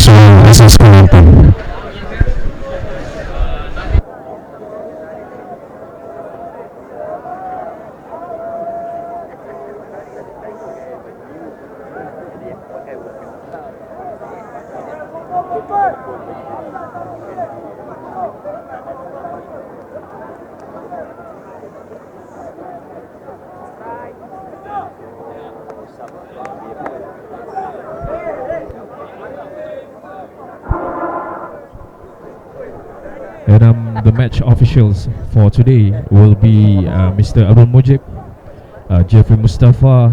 to SMS Hulu. And the match officials for today will be Mr. Abdul Mujib, Jeffrey Mustafa,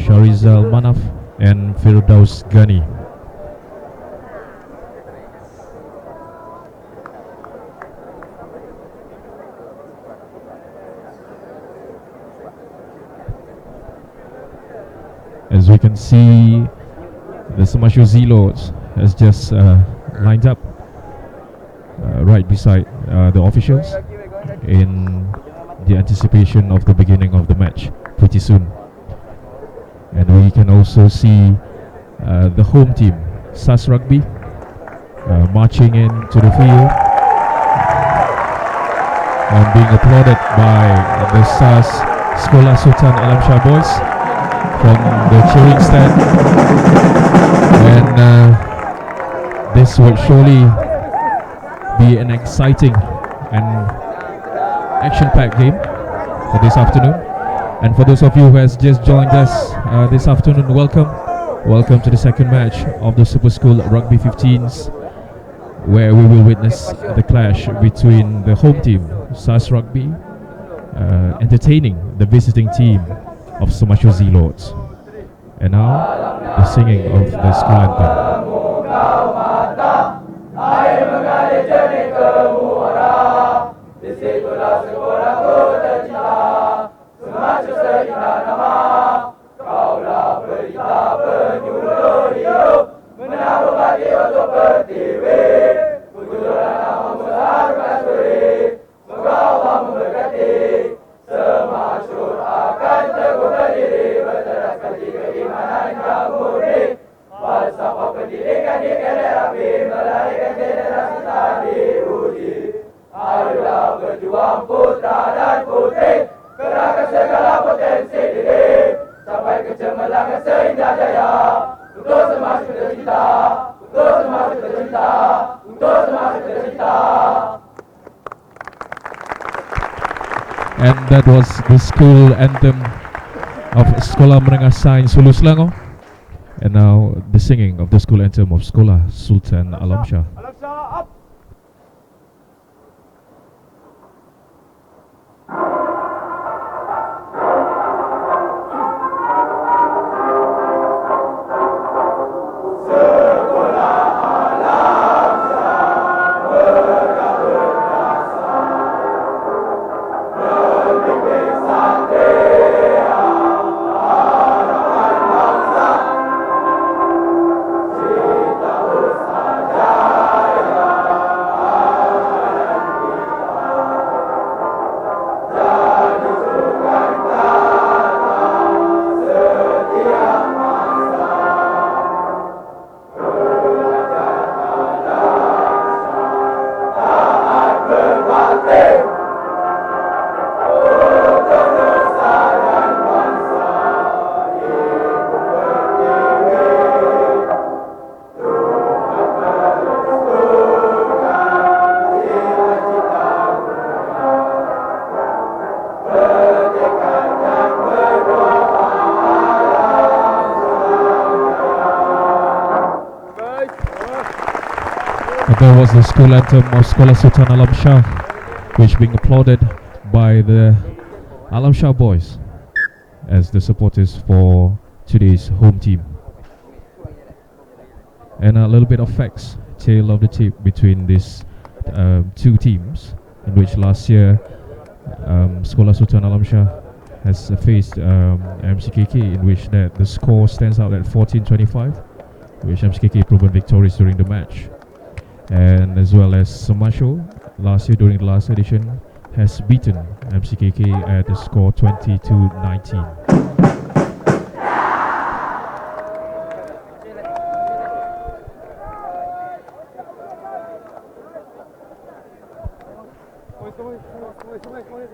Sharizal Manaf, and Firdaus Ghani. As we can see, the Semashu Zealots has just lined up right beside the officials in the anticipation of the beginning of the match pretty soon. And we can also see the home team, SAS Rugby, marching into the field and being applauded by the SAS Sekolah Sultan Alam Shah boys from the cheering stand. And this will surely be an exciting and action-packed game for this afternoon. And for those of you who has just joined us this afternoon, welcome to the second match of the Super School Rugby 15s, where we will witness the clash between the home team, SAS Rugby, entertaining the visiting team of Semashu Zealots. And now, the singing of the school anthem. Air mengalir jernih ke muara, disitulah sekolahku tercinta. Semashu seindah nama, kaulah pelita penyuluh hidup, menabung hati untuk pertiwi. Pujulah namamu seharusnya suri, semoga Allah memberkati. Semashu akan teguh berdiri, berteraskan keimanan yang murni. Falsafah pendidikan dikelir rapi, melahirkan generasi tak diuji. Ayolah berjuang putra dan putri, kerahkan segala potensi diri, sampai ke cemerlangan seindah jaya. Untuk Semashu tercinta, untuk Semashu tercinta, untuk Semashu tercinta. And that was the school anthem of Sekolah Menengah Sains Hulu Selangor. And now the singing of the school anthem of Sekolah Sultan Alam Shah. That was the school anthem of Sekolah Sultan Alam Shah, which being applauded by the Alam Shah boys as the supporters for today's home team. And a little bit of facts, tale of the tape between these two teams, in which last year Sekolah Sultan Alam Shah has faced MCKK, in which that the score stands out at 14-25, which MCKK proven victorious during the match. And as well as Semashu last year during the last edition has beaten MCKK at a score 20-19.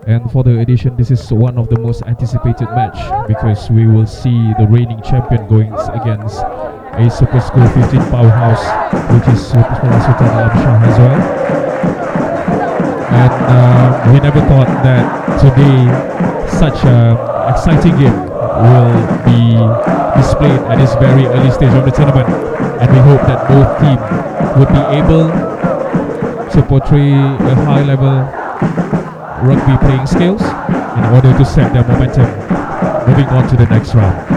And for the edition, this is one of the most anticipated match because we will see the reigning champion going against a Super School 15 powerhouse, which is Sek Sultan Shah as well. And we never thought that today such an exciting game will be displayed at this very early stage of the tournament, and we hope that both teams would be able to portray a high level rugby playing skills in order to set their momentum moving on to the next round.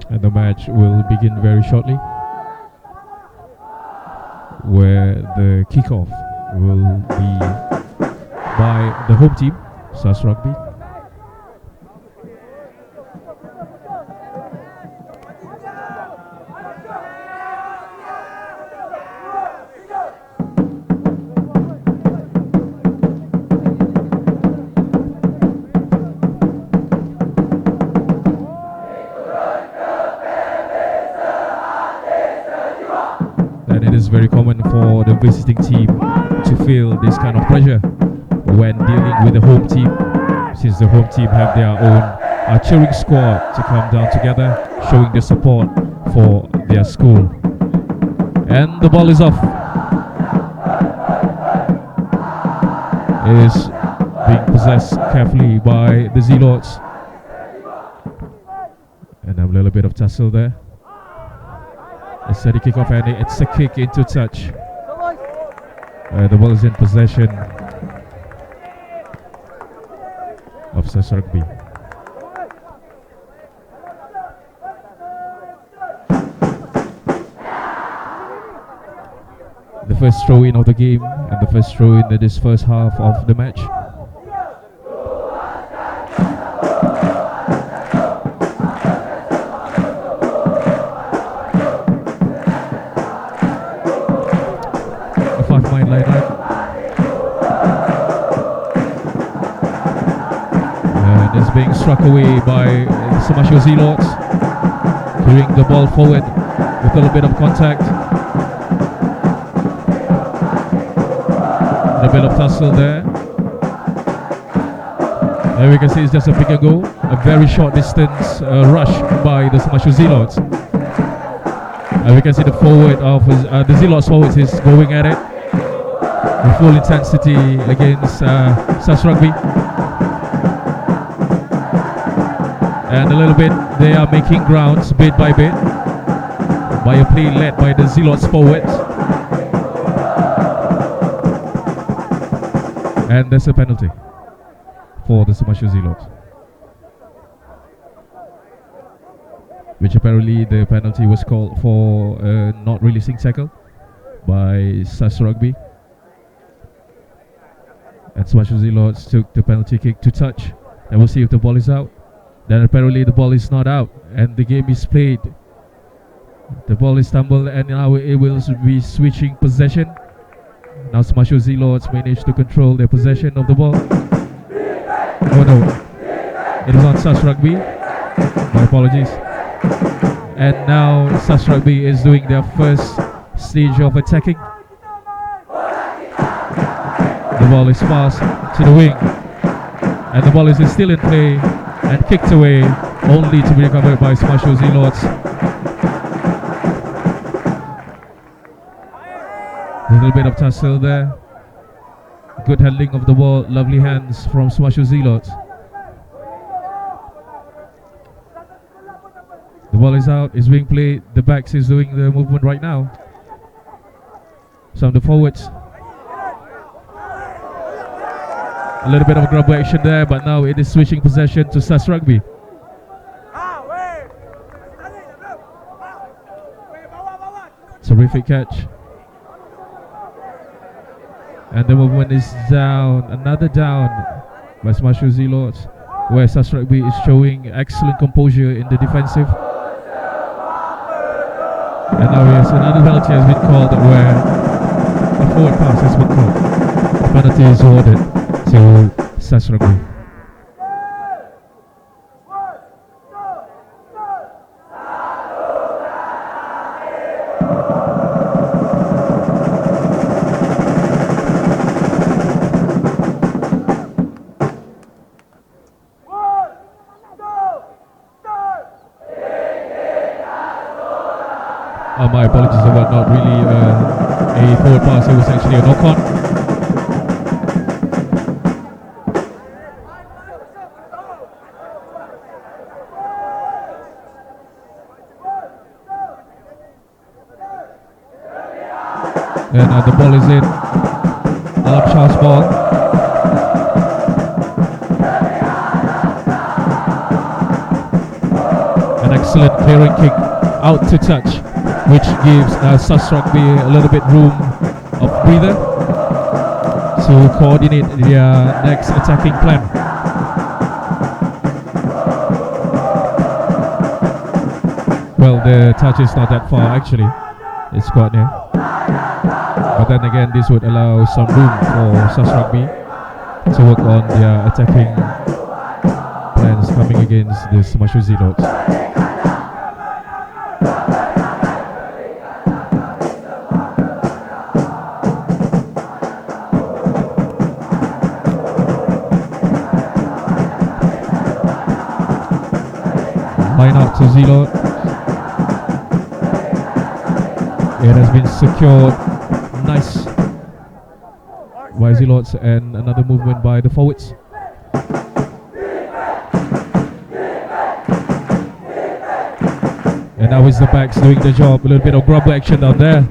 And the match will begin very shortly, where the kickoff will be by the home team, SAS Rugby. Very common for the visiting team to feel this kind of pressure when dealing with the home team, since the home team have their own cheering squad to come down together, showing the support for their school. And the ball is off. It is being possessed carefully by the Zealots. And a little bit of tussle there. A steady kick-off, and it's a kick into touch. The ball is in possession of SAS Rugby. The first throw-in of the game, and the first throw-in in this first half of the match. Being struck away by the Semashu Zealots, carrying the ball forward with a little bit of contact. And a bit of tussle there. There we can see it's just a pick and go, a very short distance rush by the Semashu Zealots. And we can see the forward of the Zealots forwards is going at it with full intensity against SAS Rugby. And a little bit, they are making grounds bit by bit by a play led by the Zealots forwards. And there's a penalty for the Semashu Zealots, which apparently the penalty was called for not releasing tackle by SAS Rugby. And Semashu Zealots took the penalty kick to touch, and we'll see if the ball is out. Then apparently the ball is not out, and the game is played. The ball is stumbled, and now it will be switching possession. Now Semashu Zealots managed to control their possession of the ball. Oh no, it is on SAS Rugby. My apologies. And now SAS Rugby is doing their first stage of attacking. The ball is passed to the wing, and the ball is still in play and kicked away, only to be recovered by Semashu Zealots. A little bit of tussle there. Good handling of the ball, lovely hands from Smashu Zealots. The ball is out, is being played. The backs is doing the movement right now. Some of the forwards. A little bit of grab action there, but now it is switching possession to SAS Rugby. Terrific catch. And the movement is down, another down by Smashu Zealots, where SAS Rugby is showing excellent composure in the defensive. And now yes, another penalty has been called where a forward pass has been called. The penalty is awarded to SAS Rugby. My apologies about not really a forward pass, it was actually a knock-on. And the ball is in. Shah's ball. An excellent clearing kick out to touch, which gives SAS Rugby a little bit room of breather to coordinate their next attacking plan. Well, the touch is not that far actually, it's quite near. But then again, this would allow some room for SAS Rugby to work on their attacking plans coming against the Smashu Zealots. Line out to Zealot. It has been secured. Nice by Zealots, and another movement by the forwards. And now it's the backs doing the job. A little bit of grub action down there.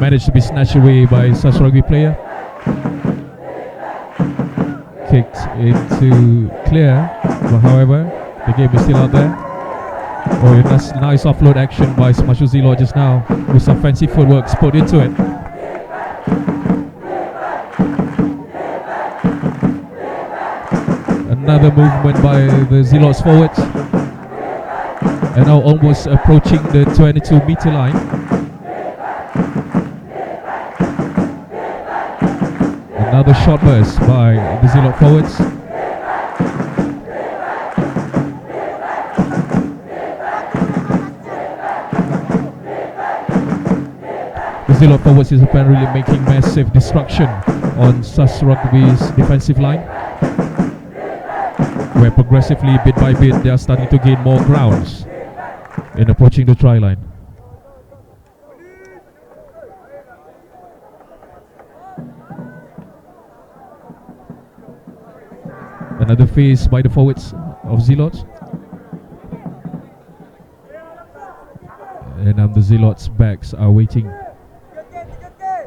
Managed to be snatched away by SAS Rugby player. Kicked into clear, but however, the game is still out there. Oh, a nice offload action by Smashu Zealot just now, with some fancy footwork put into it. Another movement by the Zealots forwards. And now almost approaching the 22-meter line. Another short burst by the Zealot forwards. The Zealot forwards is apparently making massive destruction on SAS Rugby's defensive line, where progressively, bit by bit, they are starting to gain more grounds in approaching the try line. Another phase by the forwards of Zealots. And the Zealots' backs are waiting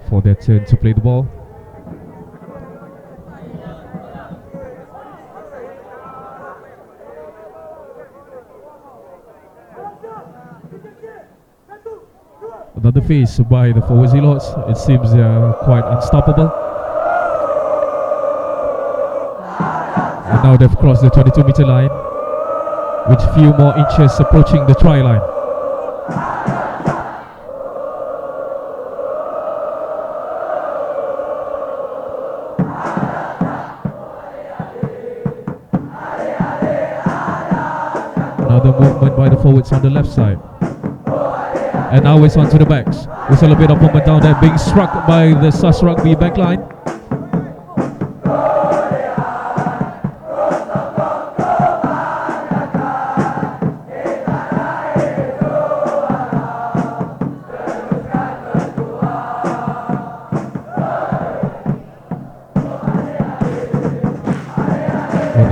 for their turn to play the ball. Another phase by the forward Zealots. It seems they are quite unstoppable. And now they've crossed the 22-meter line, with few more inches approaching the try line. Another movement by the forwards on the left side. And now it's onto the backs. There's a little bit of movement down there, being struck by the SAS Rugby backline.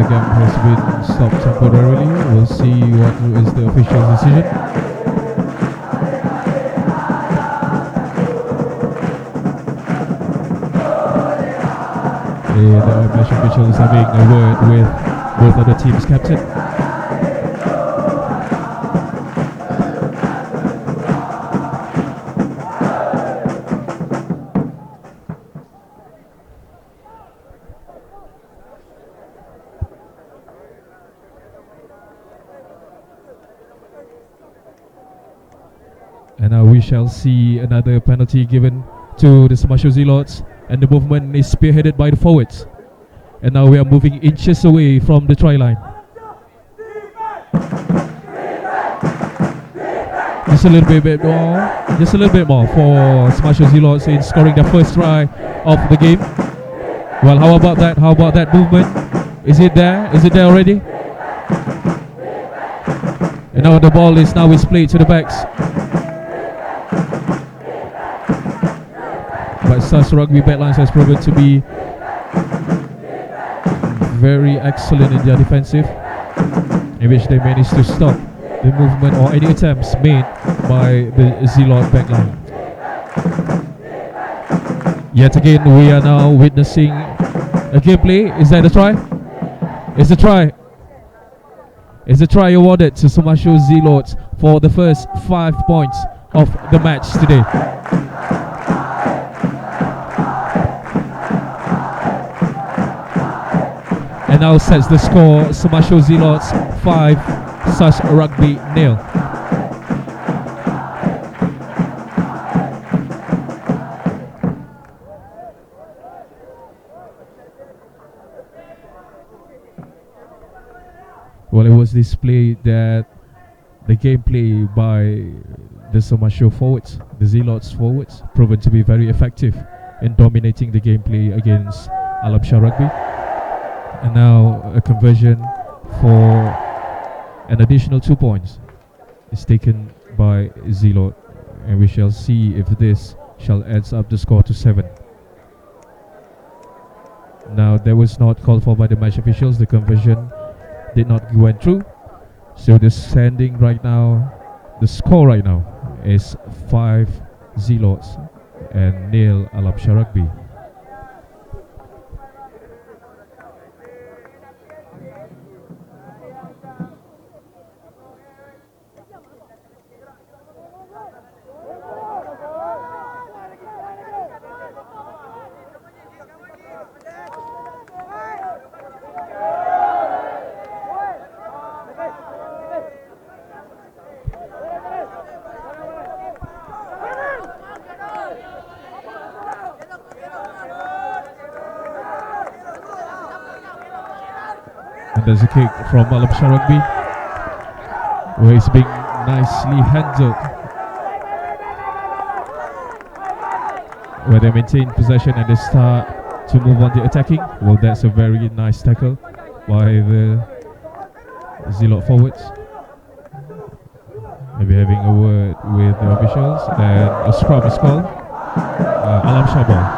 the game has been stopped temporarily. We'll see what is the official decision. The match official is having a word with both of the team's captain. And now we shall see another penalty given to the Semashu Zealots, and the movement is spearheaded by the forwards. And now we are moving inches away from the try line. Just a little bit more for Semashu Zealots in scoring their first try of the game. Well, how about that? How about that movement? Is it there? Is it there already? And now the ball is played to the backs. But Shah's rugby backlines has proven to be very excellent in their defensive, in which they managed to stop the movement or any attempts made by the Zealot backline. Yet again, we are now witnessing a gameplay. Is that a try? It's a try. It's a try awarded to Semashu Zealots for the first 5 points of the match today. And now sets the score: Semashu Zealots 5, Shah's Rugby 0. Well, it was displayed that the gameplay by the Semashu forwards, the Zealots forwards, proven to be very effective in dominating the gameplay against Alam Shah Rugby. And now a conversion for an additional 2 points is taken by Zealot, and we shall see if this shall adds up the score to 7. Now that was not called for by the match officials. The conversion did not go through, so the standing right now, the score right now is 5 Zealots and 0 Alam Shah Rugby. And there's a kick from Alam Shah Rugby, where it's being nicely handled, where they maintain possession and they start to move on the attacking. Well, that's a very nice tackle by the Zealot forwards. Maybe having a word with the officials, and a scrum is called. Alam Shah ball.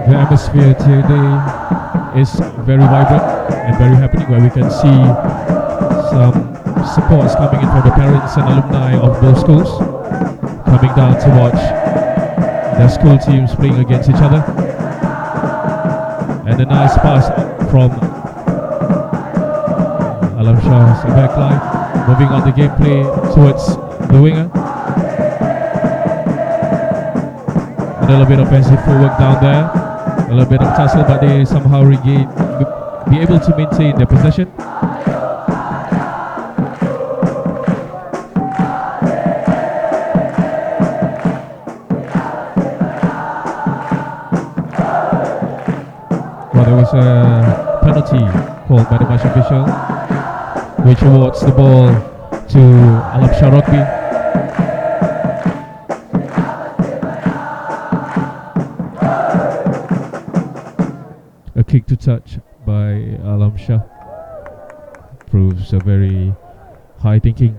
The atmosphere today is very vibrant and very happening, where we can see some supports coming in from the parents and alumni of both schools, coming down to watch their school teams playing against each other. And a nice pass from Alam Shah's backline, moving on the gameplay towards the winger. A little bit of offensive footwork down there. A little bit of tussle, but they somehow be able to maintain their possession. Well, there was a penalty called by the match official, which awards the ball to Alam Shah Rugby. kick to touch by Alam Shah proves a very high thinking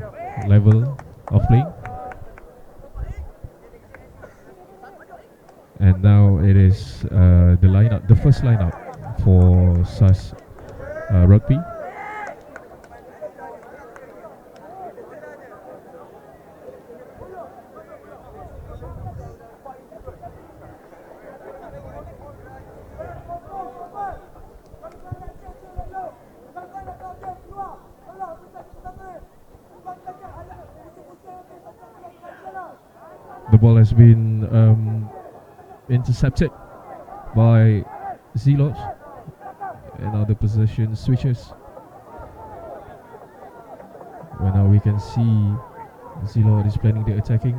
level of playing. And now it is the first lineup for SAS Rugby. The ball has been intercepted by Zealots, and now the possession switches. Well, now we can see Zealot is planning the attacking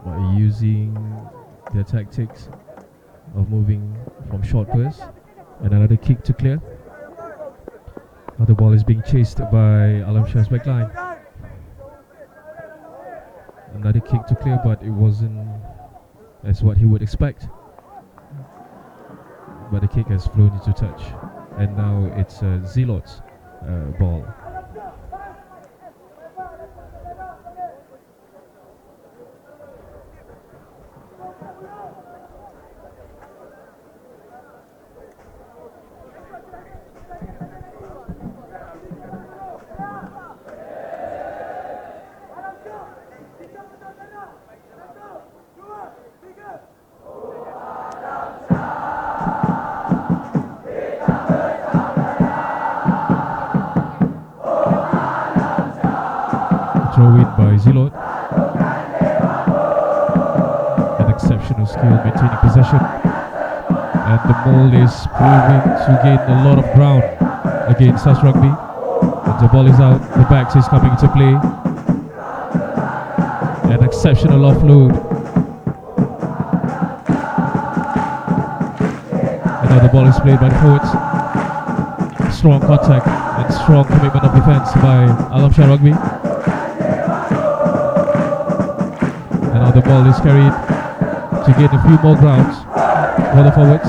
by using their tactics of moving from short burst, and another kick to clear. Now the ball is being chased by Alam Shah's backline. Another kick to clear, but it wasn't as what he would expect. But the kick has flown into touch, and now it's Zealot's ball. Throw in by Zealot. An exceptional skill maintaining possession. And the ball is proving to gain a lot of ground against SAS Rugby. And the ball is out, the backs is coming into play. An exceptional offload. And now the ball is played by the forwards. Strong contact and strong commitment of defense by Alam Shah Rugby. And now the ball is carried to gain a few more grounds for the forwards.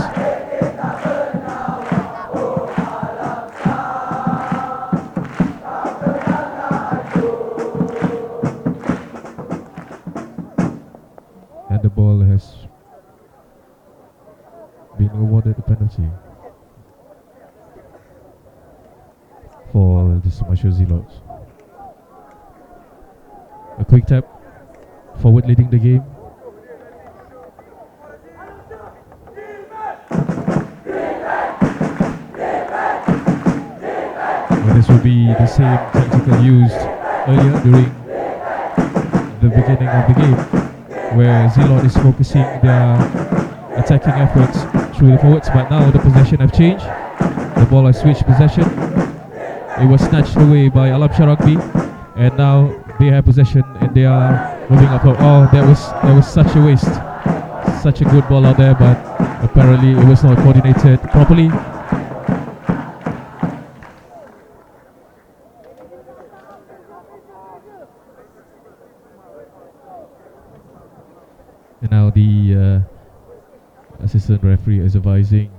And the ball has been awarded a penalty for the Sumatera Zealots. A quick tap. Forward leading the game. Well, this will be the same tactical used earlier during the beginning of the game, where Zealot is focusing their attacking efforts through the forwards, but now the possession have changed. The ball has switched possession. It was snatched away by Alam Shah Rugby, and now they have possession and they are moving up. Oh, that was such a waste. Such a good ball out there, but apparently it was not coordinated properly. And now the assistant referee is advising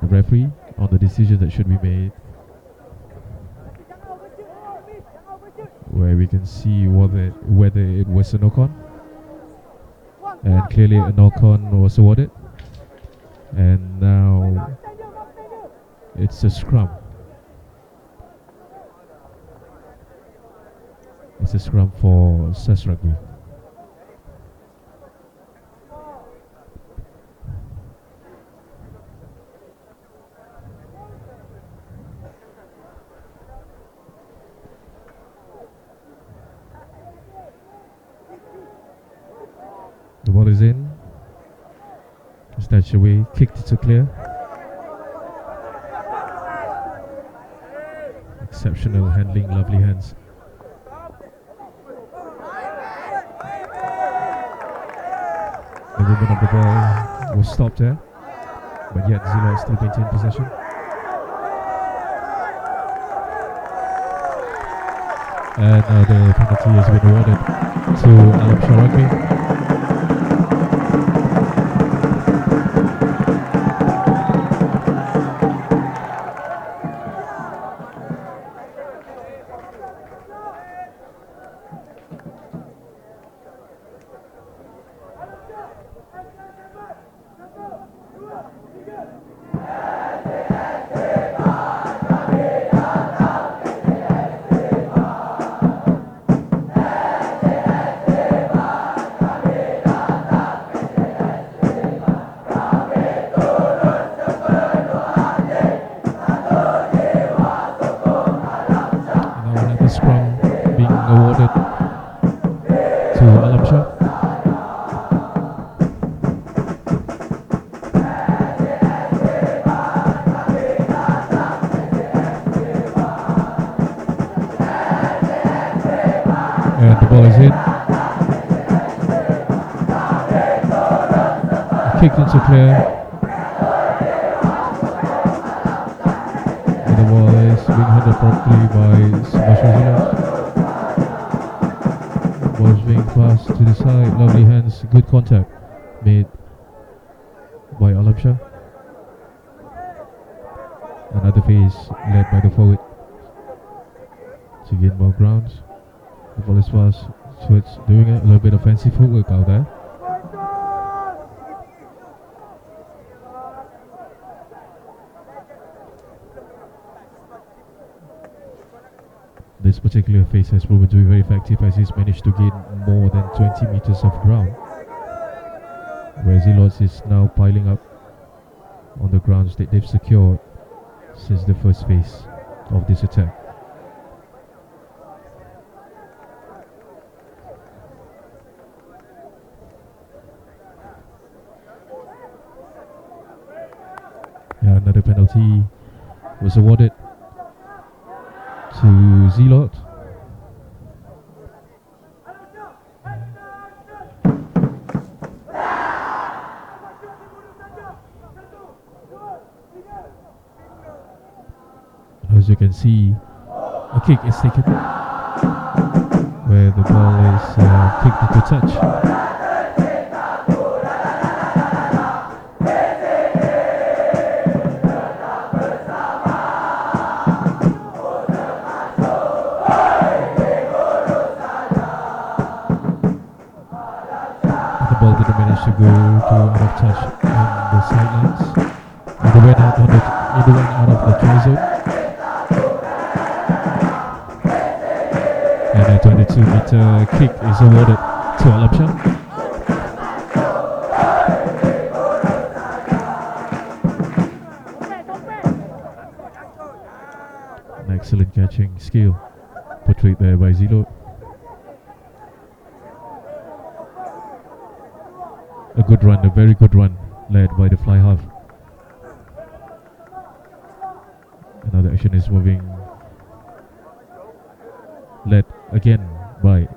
the referee on the decision that should be made, where we can see whether it was a knock-on, and clearly a knock-on was awarded, and now it's a scrum. It's a scrum for SAS Rugby. The ball is in. Snatched away, kicked to clear. Exceptional handling, lovely hands. The movement of the ball was stopped there, but yet Zealot still maintained possession. And now the penalty has been awarded to Alam Shah Rugby. scrum being awarded to Shah. And the ball is in. Kicked into clear. And the ball is being handled properly by Sebastian. Ball is being passed to the side. Lovely hands. Good contact made by Shah. Another phase led by the forward to gain more grounds. The ball is passed towards doing a little bit of fancy footwork out there. This particular phase has proven to be very effective as he's managed to gain more than 20 meters of ground, where Zealots is now piling up on the grounds that they've secured since the first phase of this attack. Yeah, another penalty was awarded to Zealot. As you can see, a kick is taken where the ball is kicked into touch. To go to out of touch on the sidelines. It went out of the try zone. And a 22-meter kick is awarded to Shah. An excellent catching skill portrayed there by Zilo. A good run, a very good run, led by the fly half. Another action is moving, led again by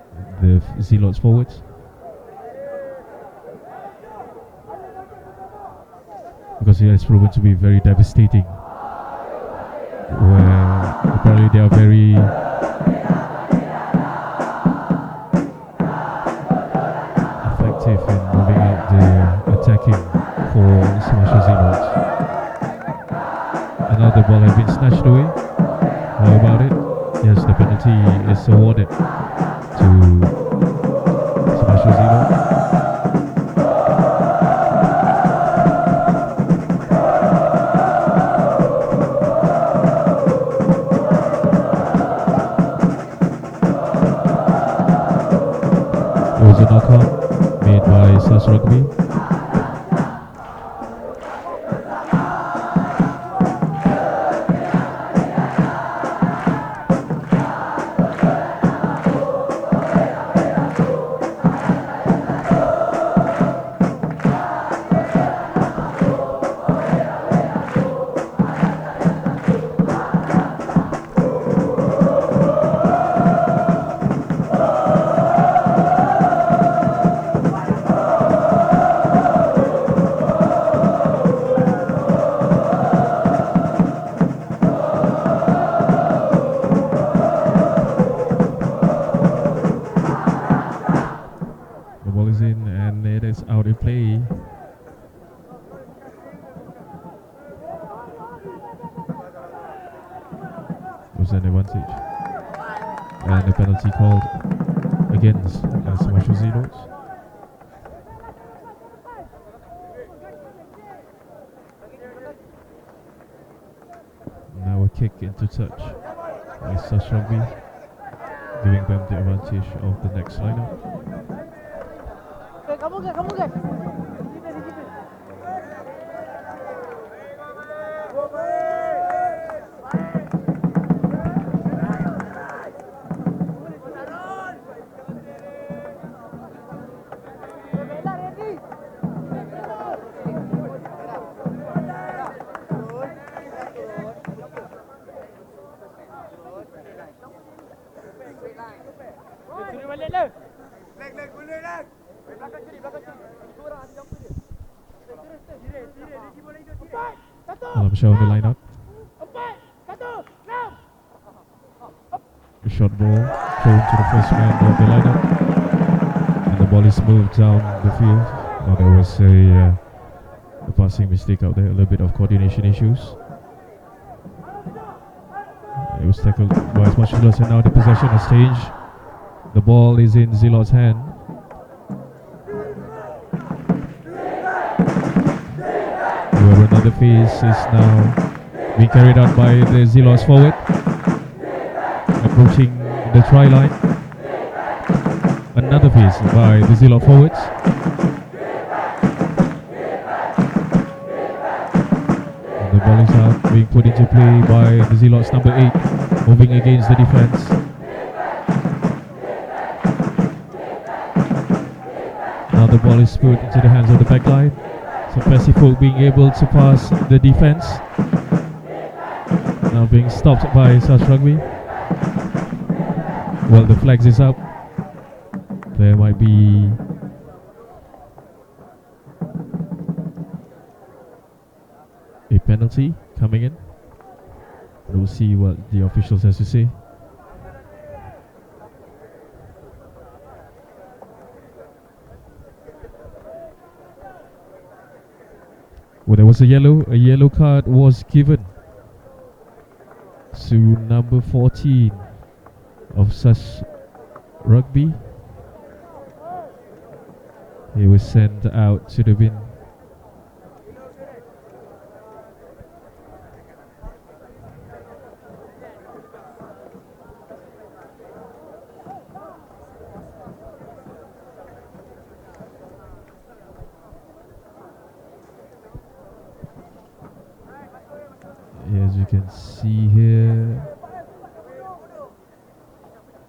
the Zealots forwards. Because it has proven to be very devastating, where apparently they are very effective in moving out the attacking for Smash Zealots. Another ball has been snatched away. How about it? Yes, the penalty is awarded to Smash Zealots. It was a knockout made by SAS Rugby. An advantage, and a penalty called against Marshall Zealots. Now a kick into touch by SAS Rugby, giving them the advantage of the next lineup. Alam Shah on the line out. A short ball thrown to the first man of the lineup, and the ball is moved down the field. Now there was a passing mistake out there, a little bit of coordination issues. It was tackled by SMS Hulu, and now the possession has changed. The ball is in Zilot's hand. However, another phase is now being carried out by the Zilot's forward, approaching the try line. Another phase by the Zilot forwards. And the ball is out, being put into play by the Zilot's number 8, moving against the defense. Now the ball is put into the hands of the back line. So Passive Folk being able to pass the defense. Now being stopped by South Rugby. Well, the flags is up. There might be a penalty coming in. We'll see what the officials has to say. Well, there was a yellow card was given to number 14 of such Rugby. He was sent out to the bin. As you can see here,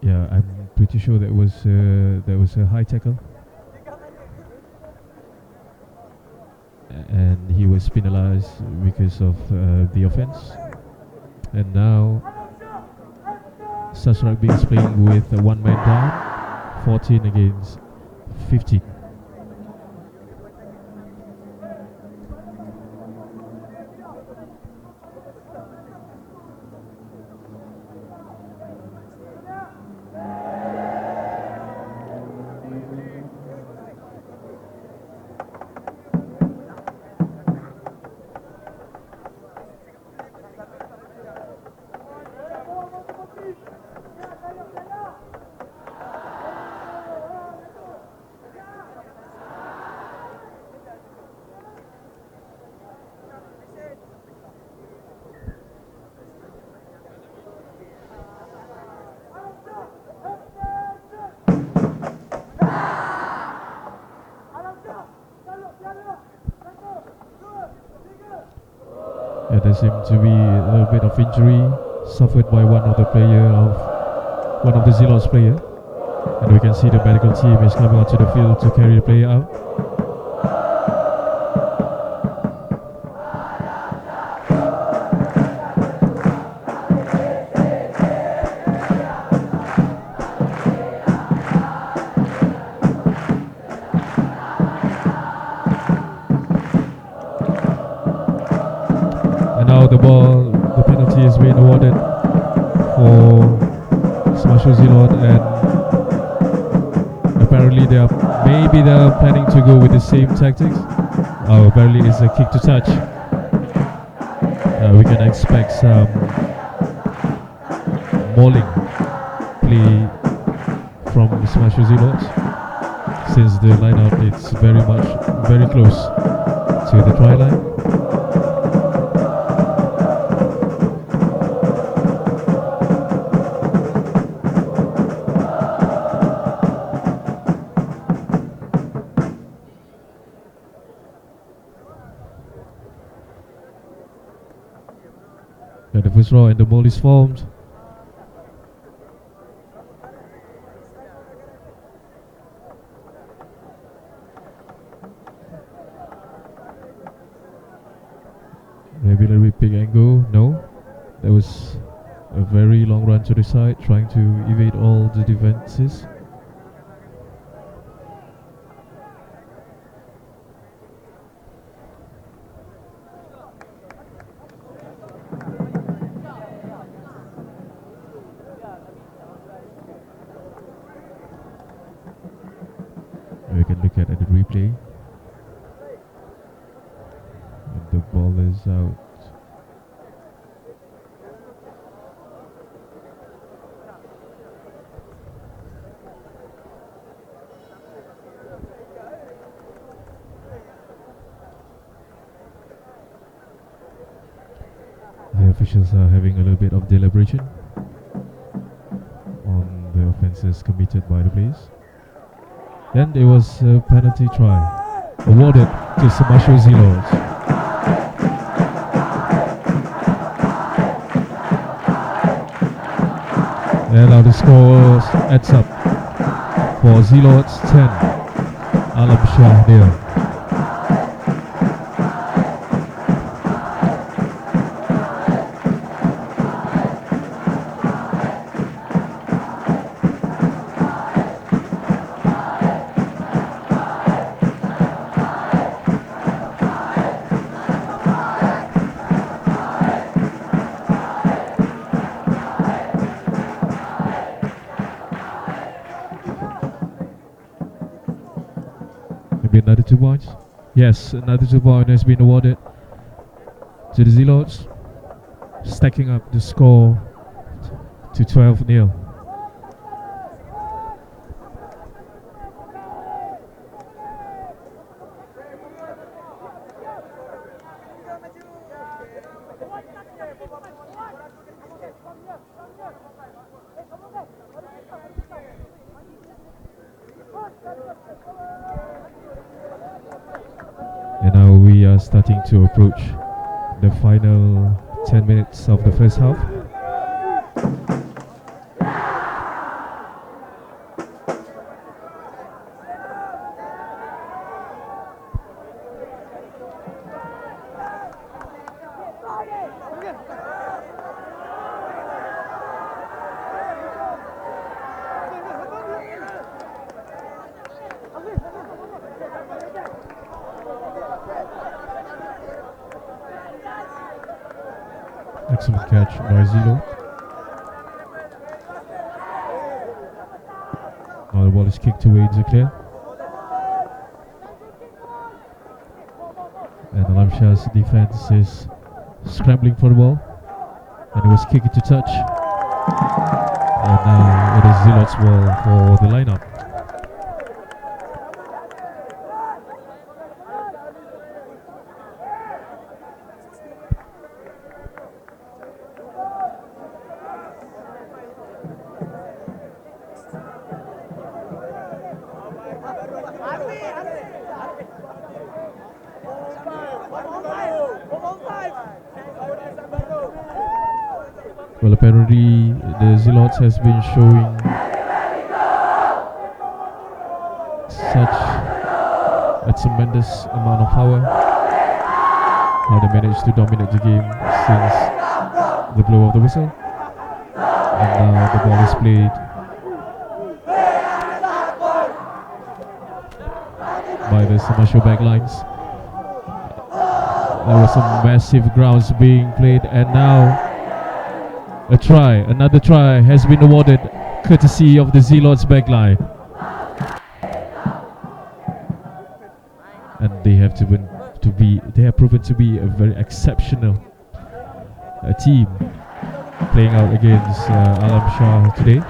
yeah, I'm pretty sure that was a high tackle, and he was penalized because of the offense. And now South Rugby is playing with a one man down, 14 against 15. Yeah, there seemed to be a little bit of injury suffered by one of the Zilot's player, and we can see the medical team is coming onto the field to carry the player out. Now the penalty is being awarded for SMS Zilot, and apparently they're planning to go with the same tactics. Apparently it's a kick to touch. We can expect some mauling play from SMS Zilot, since the lineup is very close to the try line. The first row and the ball is formed. Maybe a little bit big angle. No, there was A very long run to the side, trying to evade all the defenses. We can look at the replay. And the ball is out. The officials are having a little bit of deliberation on the offences committed by the players. Then there was a penalty try awarded to Semashu Zealots. And now the score adds up for Zealots 10, Alam Shah 0. Another 2 points. Yes, another 2 points has been awarded to the Zealots, stacking up the score to 12-0. And now we are starting to approach the final 10 minutes of the first half. Excellent catch by Zilo. Now the ball is kicked away into clear. And Alam Shah's defense is scrambling for the ball. And it was kicked into touch. And now it is Zilot's ball for the lineup. Well, apparently the Zealots has been showing such a tremendous amount of power. How they managed to dominate the game since the blow of the whistle. And now the ball is played by the Semashu backlines. There was some massive grounds being played, and now another try has been awarded courtesy of the Zealots backline. And they have proven to be a very exceptional team playing out against Alam Shah today.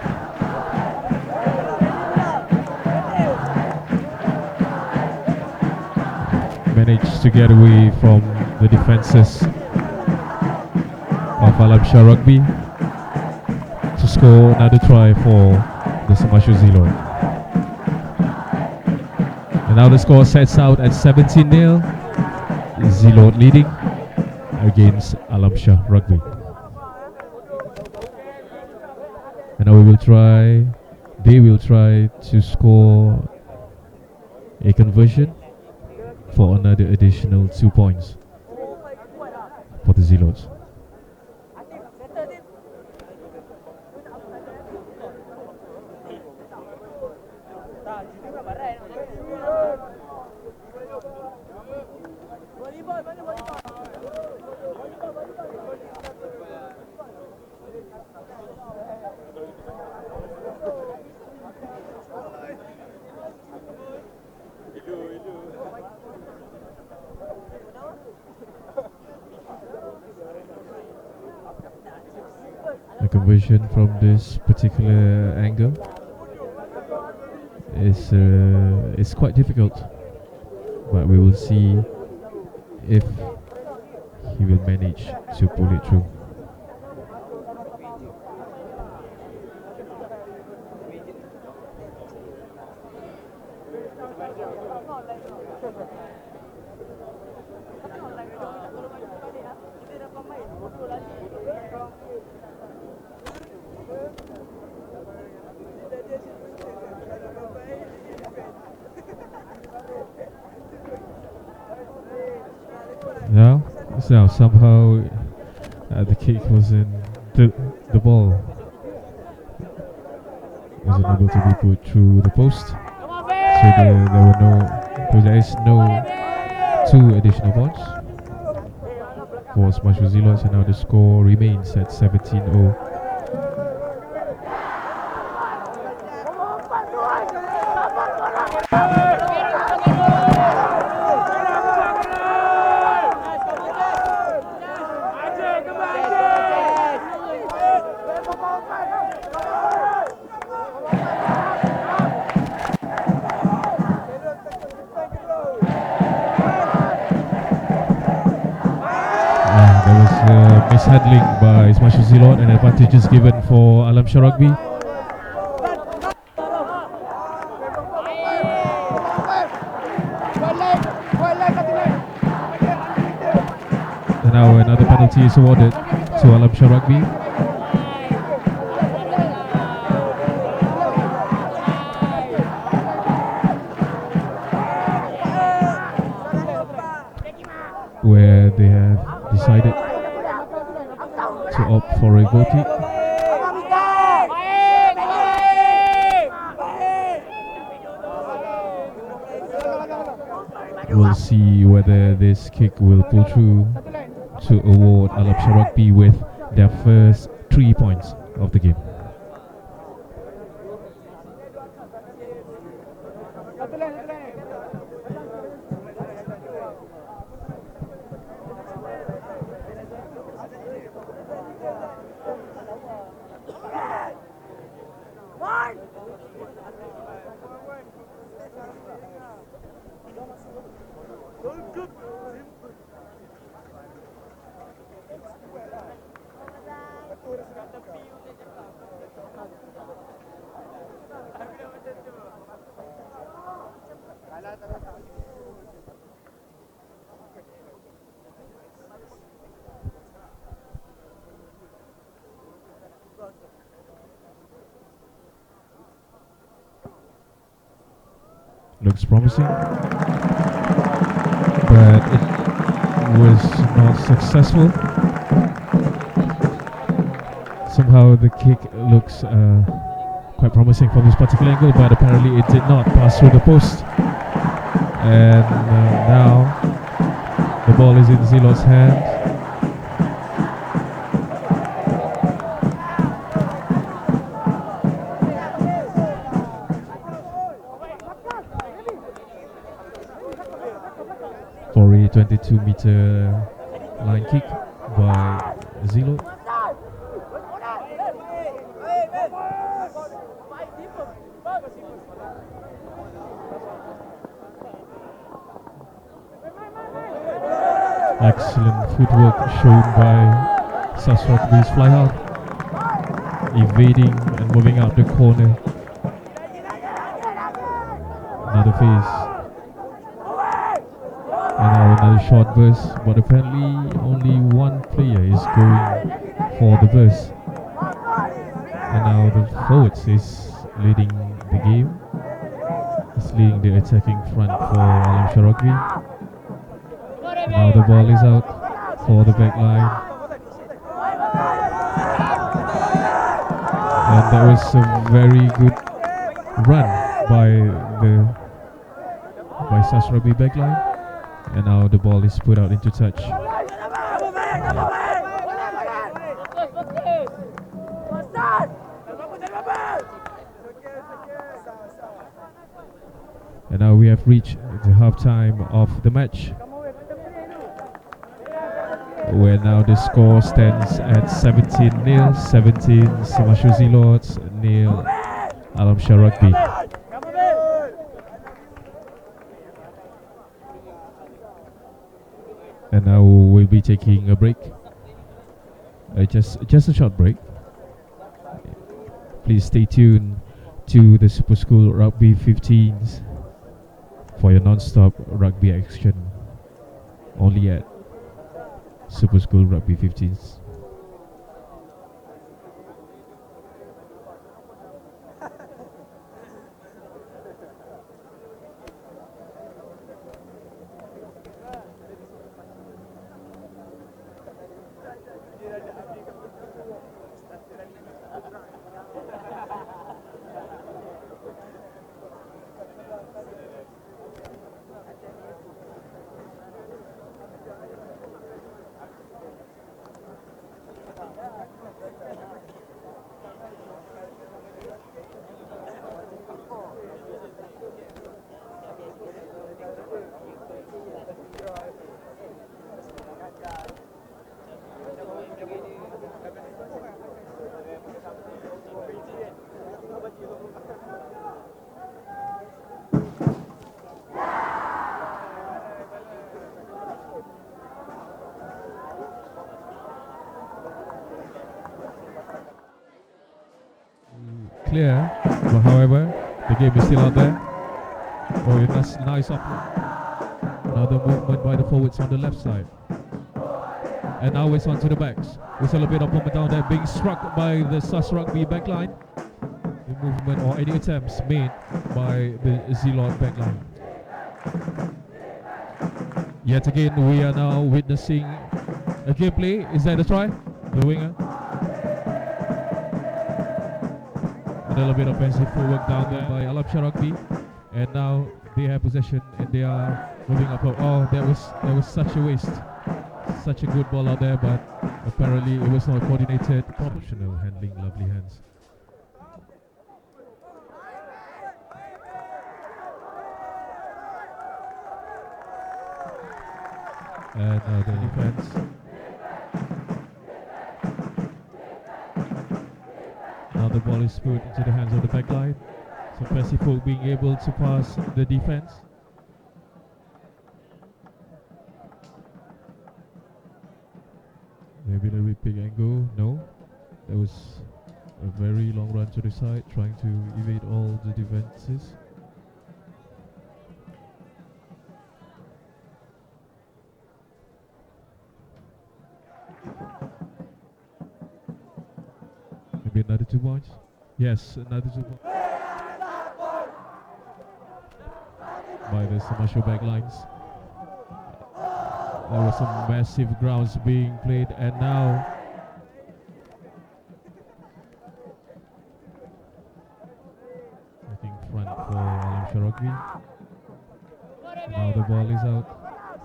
Managed to get away from the defenses of Alam Shah Rugby to score another try for the Semashu Zealot. And now the score sets out at 17-0. Zealot leading against Alam Shah Rugby. And now they will try to score a conversion for another additional 2 points for the Zealots. The conversion from this particular angle is quite difficult, but we will see if he will manage to pull it through. Now somehow the kick wasn't the ball wasn't able to be put through the post, so there is no 2 additional points for Smash Zealots, and now the score remains at 17-0. Mishandling by Smash Zilot, and advantage is given for Alam Shah Rugby. And now another penalty is awarded to Alam Shah Rugby. Where they have decided to opt for a goal kick. We'll see whether this kick will pull through to award Alam Shah Rugby with their first 3 points of the game. Looks promising, but it was not successful. Somehow the kick looks quite promising from this particular angle, but apparently it did not pass through the post. And now the ball is in Zilot's hand. For a 22-meter line kick by Zilot. Excellent footwork shown by Sas Rugby's fly half, evading and moving out the corner. Another phase. And now another short burst, but apparently only one player is going for the burst. And now the forwards is leading the game. It's leading the attacking front for Alam Shah Rugby. And now the ball is out for the back line. And that was a very good run by the Shah's Rugby backline, and now the ball is put out into touch. And now we have reached the half time of the match, where now the score stands at 17-0, 17 Semashu Zealots, 0 Alam Shah Rugby. And now we'll be taking a break, just a short break. Please stay tuned to the Super School Rugby 15s for your non-stop rugby action, only at Super School Rugby 15s. Clear, but however, the game is still out there. Oh, that's nice up. Another movement by the forwards on the left side. And now it's on to the backs. It's a little bit of movement down there, being struck by the Shah's Rugby backline. The movement or any attempts made by the Zealot backline. Yet again, we are now witnessing a gameplay. Is that a try? The winger. A little bit of offensive forward down there by Alam Shah Rugby, and now they have possession and they are moving up. Oh, that was such a waste. Such a good ball out there, but apparently it was not coordinated. Proportional handling, lovely hands. And now the defense. Now the ball is put into the hands of the backline. So Passive Folk being able to pass the defense. Maybe a little bit big angle. No. That was a very long run to the side, trying to evade all the defenses. Maybe another 2 points? Yes, another 2 points. By the Semashu backlines. There were some massive grounds being played, and now I think front for Alam Shah Rugby. Now the ball is out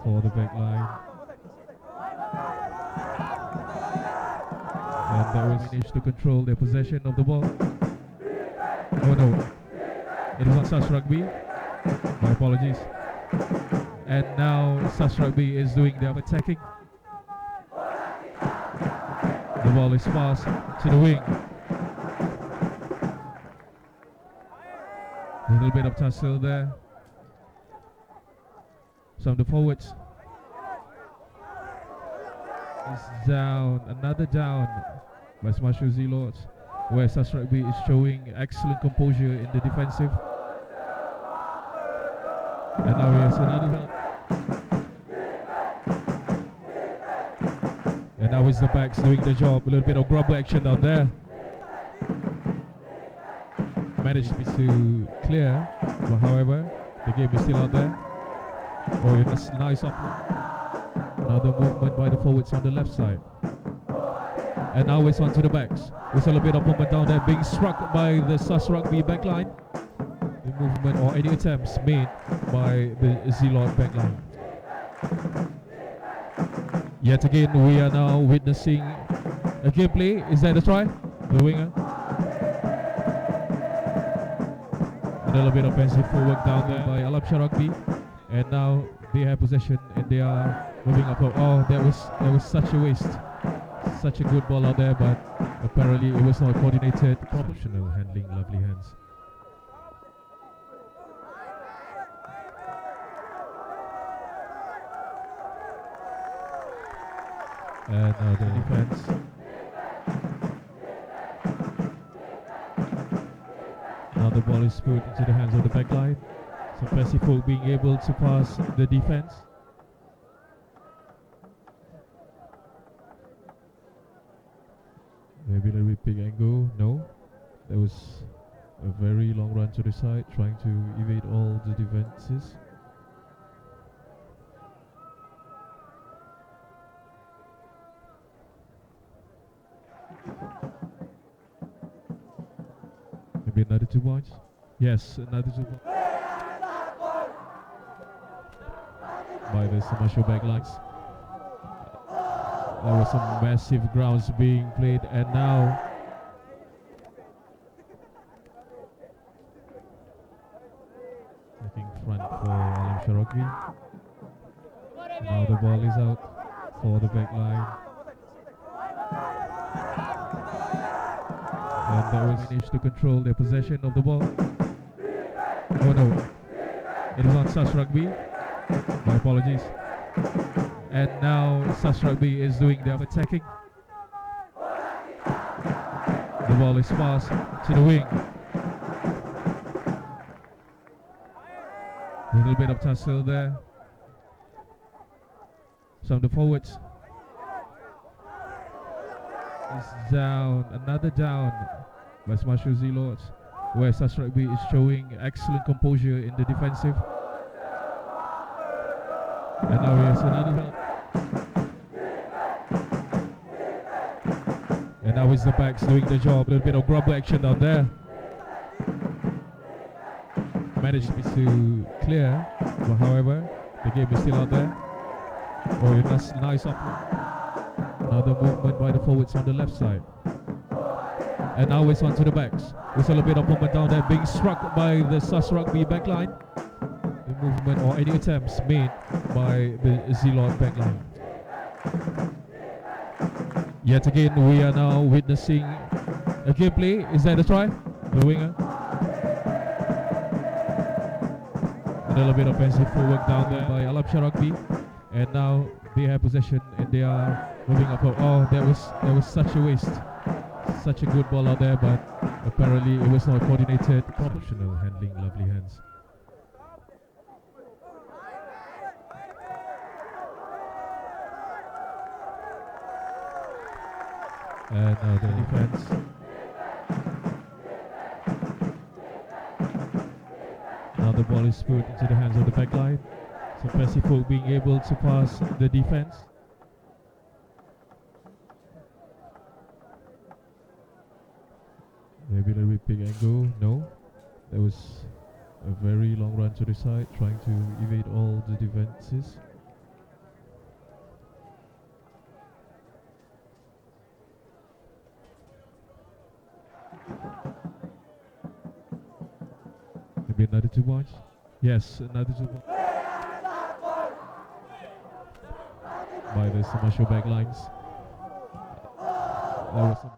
for the backline. And they will manage to control their possession of the ball. Oh no, it was not Shah's Rugby. My apologies. And now Shah's Rugby is doing their attacking. The ball is passed to the wing. A little bit of tussle there. Some of the forwards. Is down, another down by Semashu Zealots, where Shah's Rugby is showing excellent composure in the defensive. And now here's another down. And now it's the backs doing the job. A little bit of grub action down there. Managed to clear, but however, the game is still out there. Oh, it's nice up. Another movement by the forwards on the left side. And now it's on to the backs. There's a little bit of movement down there, being struck by the Shah's Rugby backline. The movement or any attempts made by the Zilot backline. Yet again, we are now witnessing a gameplay. Is that a try? The winger. A little bit of offensive forward down there by Shah Rugby, and now they have possession and they are moving up. Oh, that was such a waste. Such a good ball out there, but apparently it was not coordinated. Professional handling, lovely hands. And now the defense. Now the ball is put into the hands of the back line. So Pacific being able to pass the defense. Maybe a little bit big angle. No. There was a very long run to the side, trying to evade all the defenses. Maybe another 2 points. Yes, another 2 points. By the commercial backlines. There were some massive grounds being played, and now taking front for Shah Rugby. Now the ball is out for the back line. And they will manage to control their possession of the ball. Oh no, it is on Shah Rugby. My apologies. And now Shah Rugby is doing their attacking. The ball is passed to the wing. A little bit of tussle there. Some of the forwards is down, another down by Smashu Zilot, where Shah Rugby is showing excellent composure in the defensive. And now here's another help. And now it's the backs doing the job. A little bit of grubber action down there. Managed to clear, but however, the game is still out there. Oh, that's nice up. Another movement by the forwards on the left side. And now it's onto the backs. There's a little bit of movement down there, being struck by the Shah Rugby backline. The movement or any attempts made by the Zilot backline. Yet again, we are now witnessing a gameplay. Is that a try? The winger. A little bit of offensive forward down there by Shah Rugby, and now they have possession and they are moving up. Oh, that was such a waste. Such a good ball out there, but apparently it was not coordinated. Professional handling, lovely hands. And now the defense. Now the ball is put into the hands of the back line. So Pacific being able to pass the defense. Maybe a little bit big angle. No. There was a very long run to the side, trying to evade all the defenses. Maybe another 2 points. Yes, another 2 points. By the commercial backlines. There was some.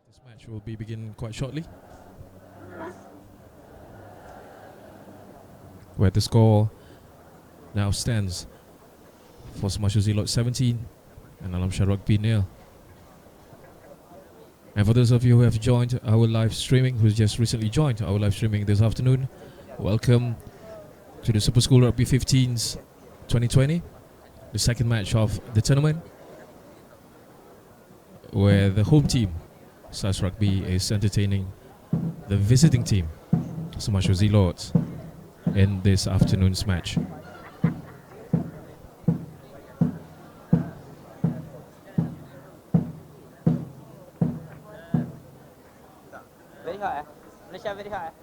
This match will be beginning quite shortly. Where the score now stands for Smashu Zilot 17 And Shah Rugby 0. And for those of you who have joined our live streaming, who's just recently joined our live streaming this afternoon, welcome to the Super School Rugby 15s 2020, the second match of the tournament, where the home team, SAS Rugby, is entertaining the visiting team, Semashu Zealots, in this afternoon's match. Very hot, Malaysia very hot.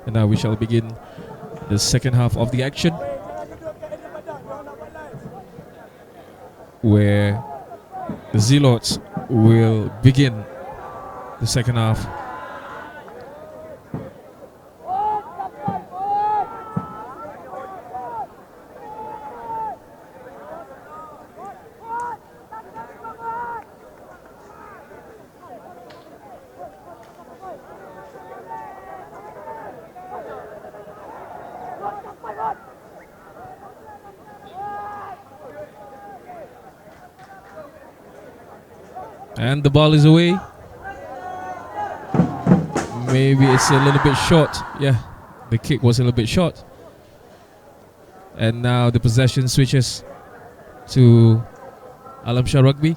And now we shall begin the second half of the action, where the Zealots will begin the second half. And the ball is away. Maybe it's a little bit short. Yeah, the kick was a little bit short. And now the possession switches to Shah Rugby.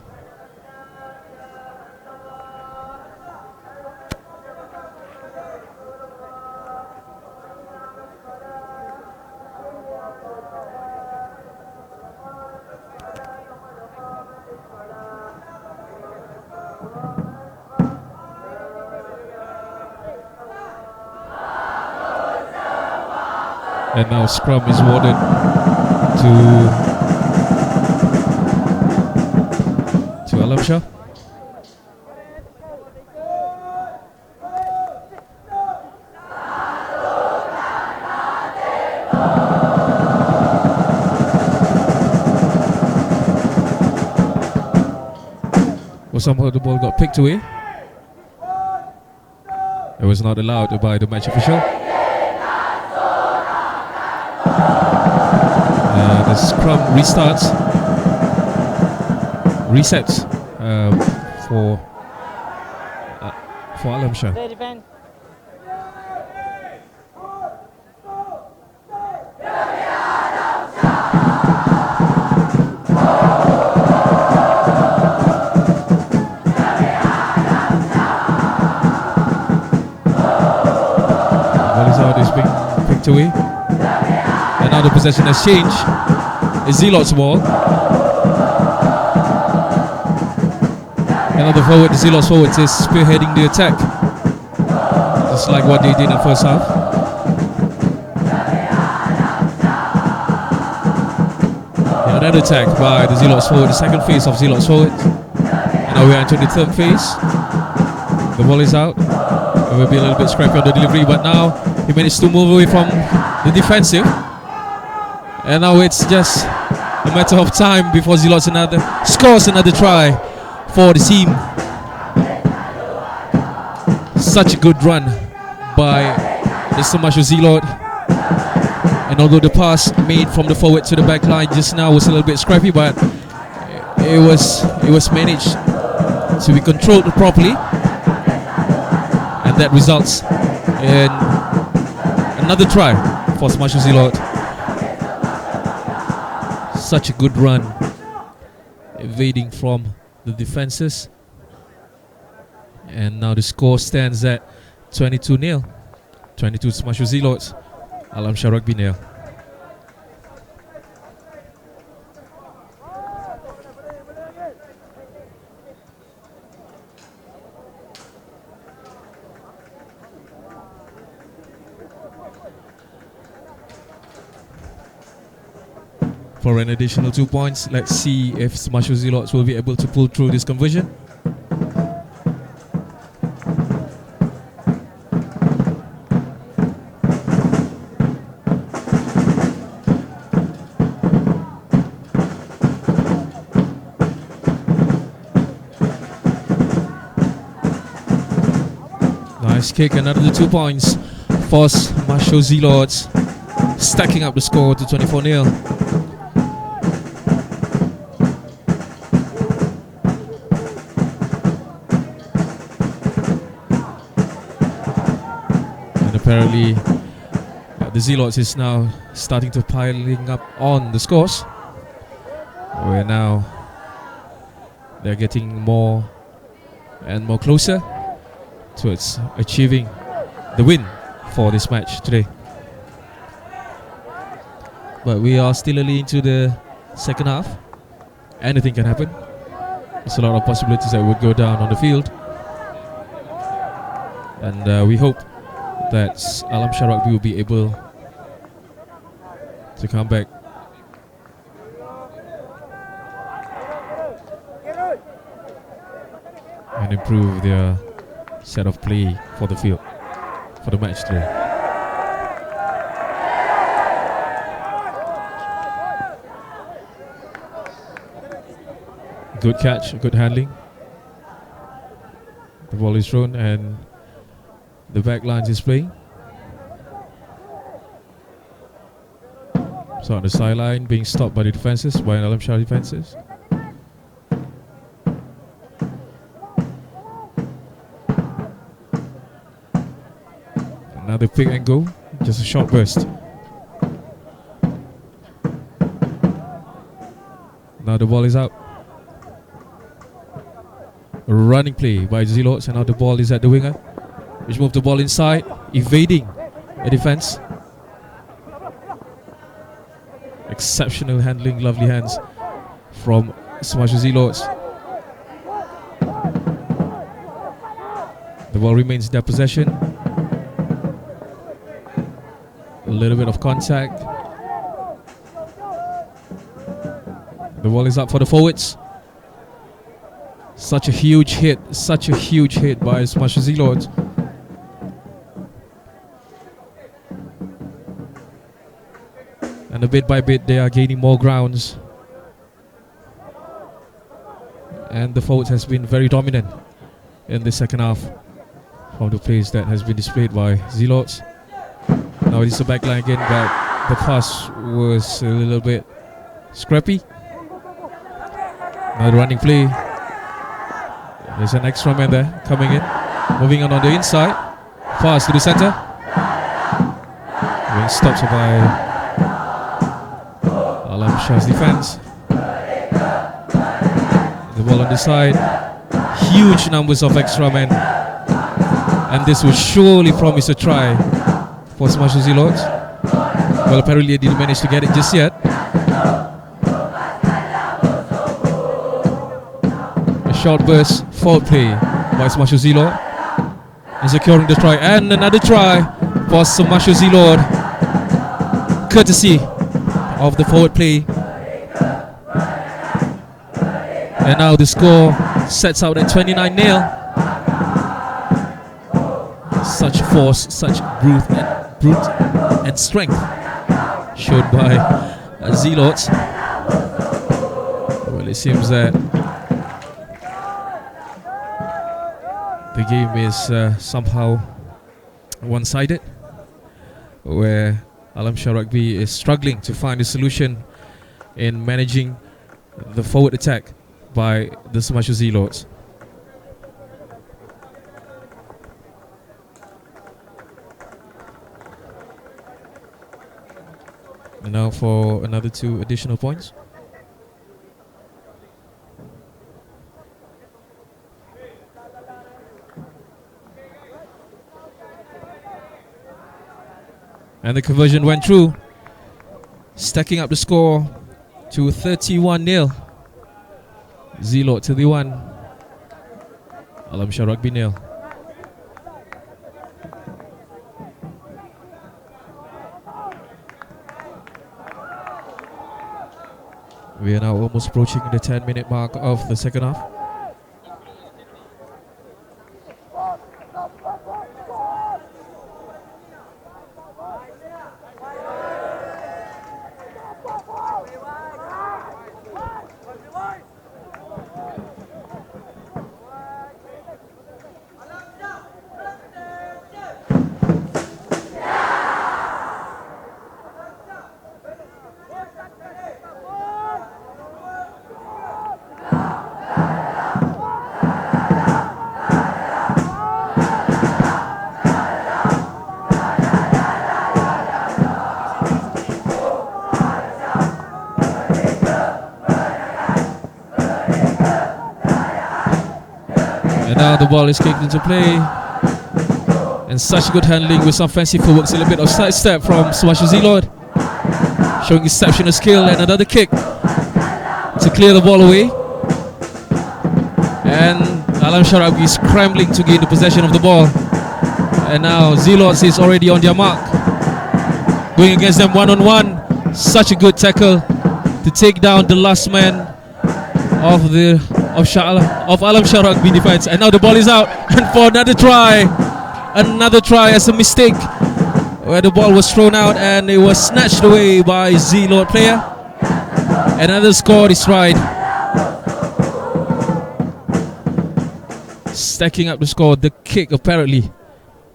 And now scrum is awarded to Shah. Well, somehow the ball got picked away. It was not allowed by the match official. The scrum resets for Shah. What is out is being picked away. And now the possession has changed. It's Zealot's ball. Another forward, the Zealots forwards is spearheading the attack, just like what they did in the first half. Yeah, another attack by the Zealots forward, the second phase of Zealots forward. And now we are into the third phase. The ball is out. It will be a little bit scrappy on the delivery, but now he managed to move away from the defensive. And now it's just a matter of time before Zealots scores another try for the team. Such a good run by the Semashu Zealot. And although the pass made from the forward to the back line just now was a little bit scrappy, but it was managed to be controlled properly, and that results in another try for Semashu Zealot. Such a good run evading from the defenses. And now the score stands at 22-0. 22 Smash Zealots, Alam Shah Rugby 0. For an additional 2 points, let's see if Smash Zealots will be able to pull through this conversion. Nice kick, another 2 points for Smash Zealots, stacking up the score to 24-0. Apparently, the Zealots is now starting to piling up on the scores. Where now they're getting more and more closer towards achieving the win for this match today. But we are still early into the second half. Anything can happen. There's a lot of possibilities that would go down on the field. And we hope that Alam Shah Rugby will be able to come back and improve their set of play for the field, for the match today. Good catch, good handling. The ball is thrown and the back line is playing. So on the sideline, being stopped by the defenses, by Alam Shah defenses. Another pick and go, just a short burst. Now the ball is out. A running play by Zealots, and now the ball is at the winger, which moved the ball inside, evading a defense. Exceptional handling, lovely hands from Smash Zealots. The ball remains in their possession. A little bit of contact. The ball is up for the forwards. Such a huge hit by Smash Zealots. And bit by bit they are gaining more grounds. And the forwards has been very dominant in the second half from the plays that has been displayed by Zealots. Now it's the back line again, but the pass was a little bit scrappy. Now the running play. There's an extra man there coming in. Moving on the inside. Pass to the center. Being stopped by Alam Shah's defense. The ball on the side. Huge numbers of extra men. And this will surely promise a try for Smash Zealots. Well, apparently they didn't manage to get it just yet. A short burst forward play by Smash Zealot. And securing the try. And another try for Smash Zealot, courtesy of the forward play. And now the score sets out at 29-0. Such force, such brute and strength shown by Zealots. Well, it seems that the game is somehow one-sided, where Alam Shah Rugby is struggling to find a solution in managing the forward attack by the Smash Zealots. And now for another 2 additional points. And the conversion went through, stacking up the score to 31-0. Zilot 31, Alam Shah Rugby 0. We are now almost approaching the 10-minute mark of the second half. Now the ball is kicked into play, and such good handling with some fancy footwork, a little bit of sidestep from Smasher Zilot, showing exceptional skill, and another kick to clear the ball away. And Alam Shah Rugby is scrambling to gain the possession of the ball, and now Zilot is already on their mark, going against them one-on-one. Such a good tackle to take down the last man of Alam Shah Rugby defense. And now the ball is out, and for another try as a mistake, where the ball was thrown out and it was snatched away by Zilot player. Another score is right, stacking up the score. The kick apparently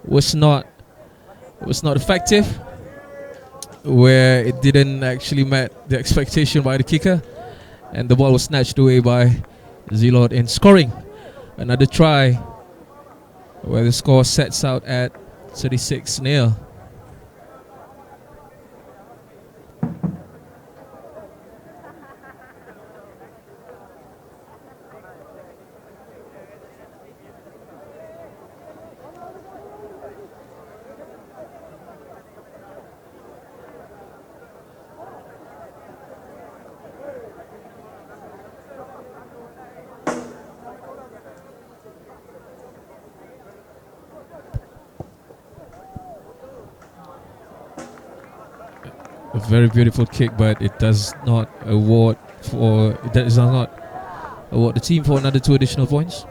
was not effective, where it didn't actually met the expectation by the kicker, and the ball was snatched away by Zilot in scoring another try, where the score sets out at 36-0. A very beautiful kick, but it does not award the team for another 2 additional points.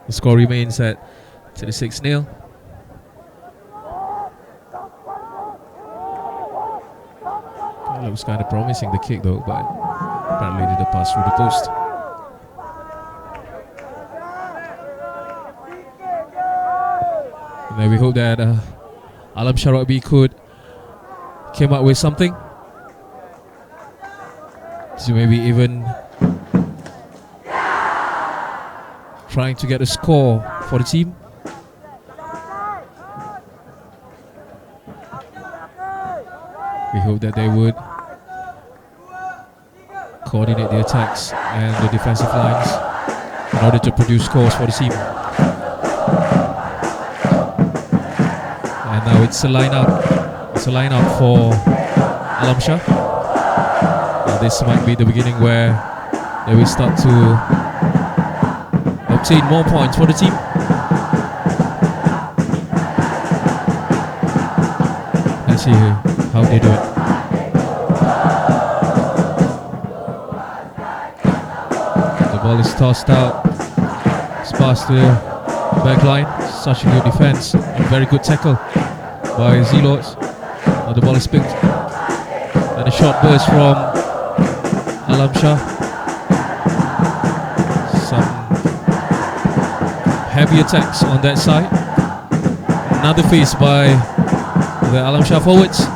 The score remains at 36-0. It looks kind of promising, the kick though, but apparently did a pass through the post. And then we hope that Alam Shah Rugby could came up with something to maybe even trying to get a score for the team. We hope that they would coordinate the attacks and the defensive lines in order to produce scores for the team. And now it's a lineup. It's a lineup for Alam Shah. This might be the beginning where they will start to obtain more points for the team. Let's see how they do it. The ball is tossed out. It's passed to the back line. Such a good defense. A very good tackle by Zilot. Now the ball is picked. And a short burst from Alam Shah. Some heavy attacks on that side. Another face by the Alam Shah forwards.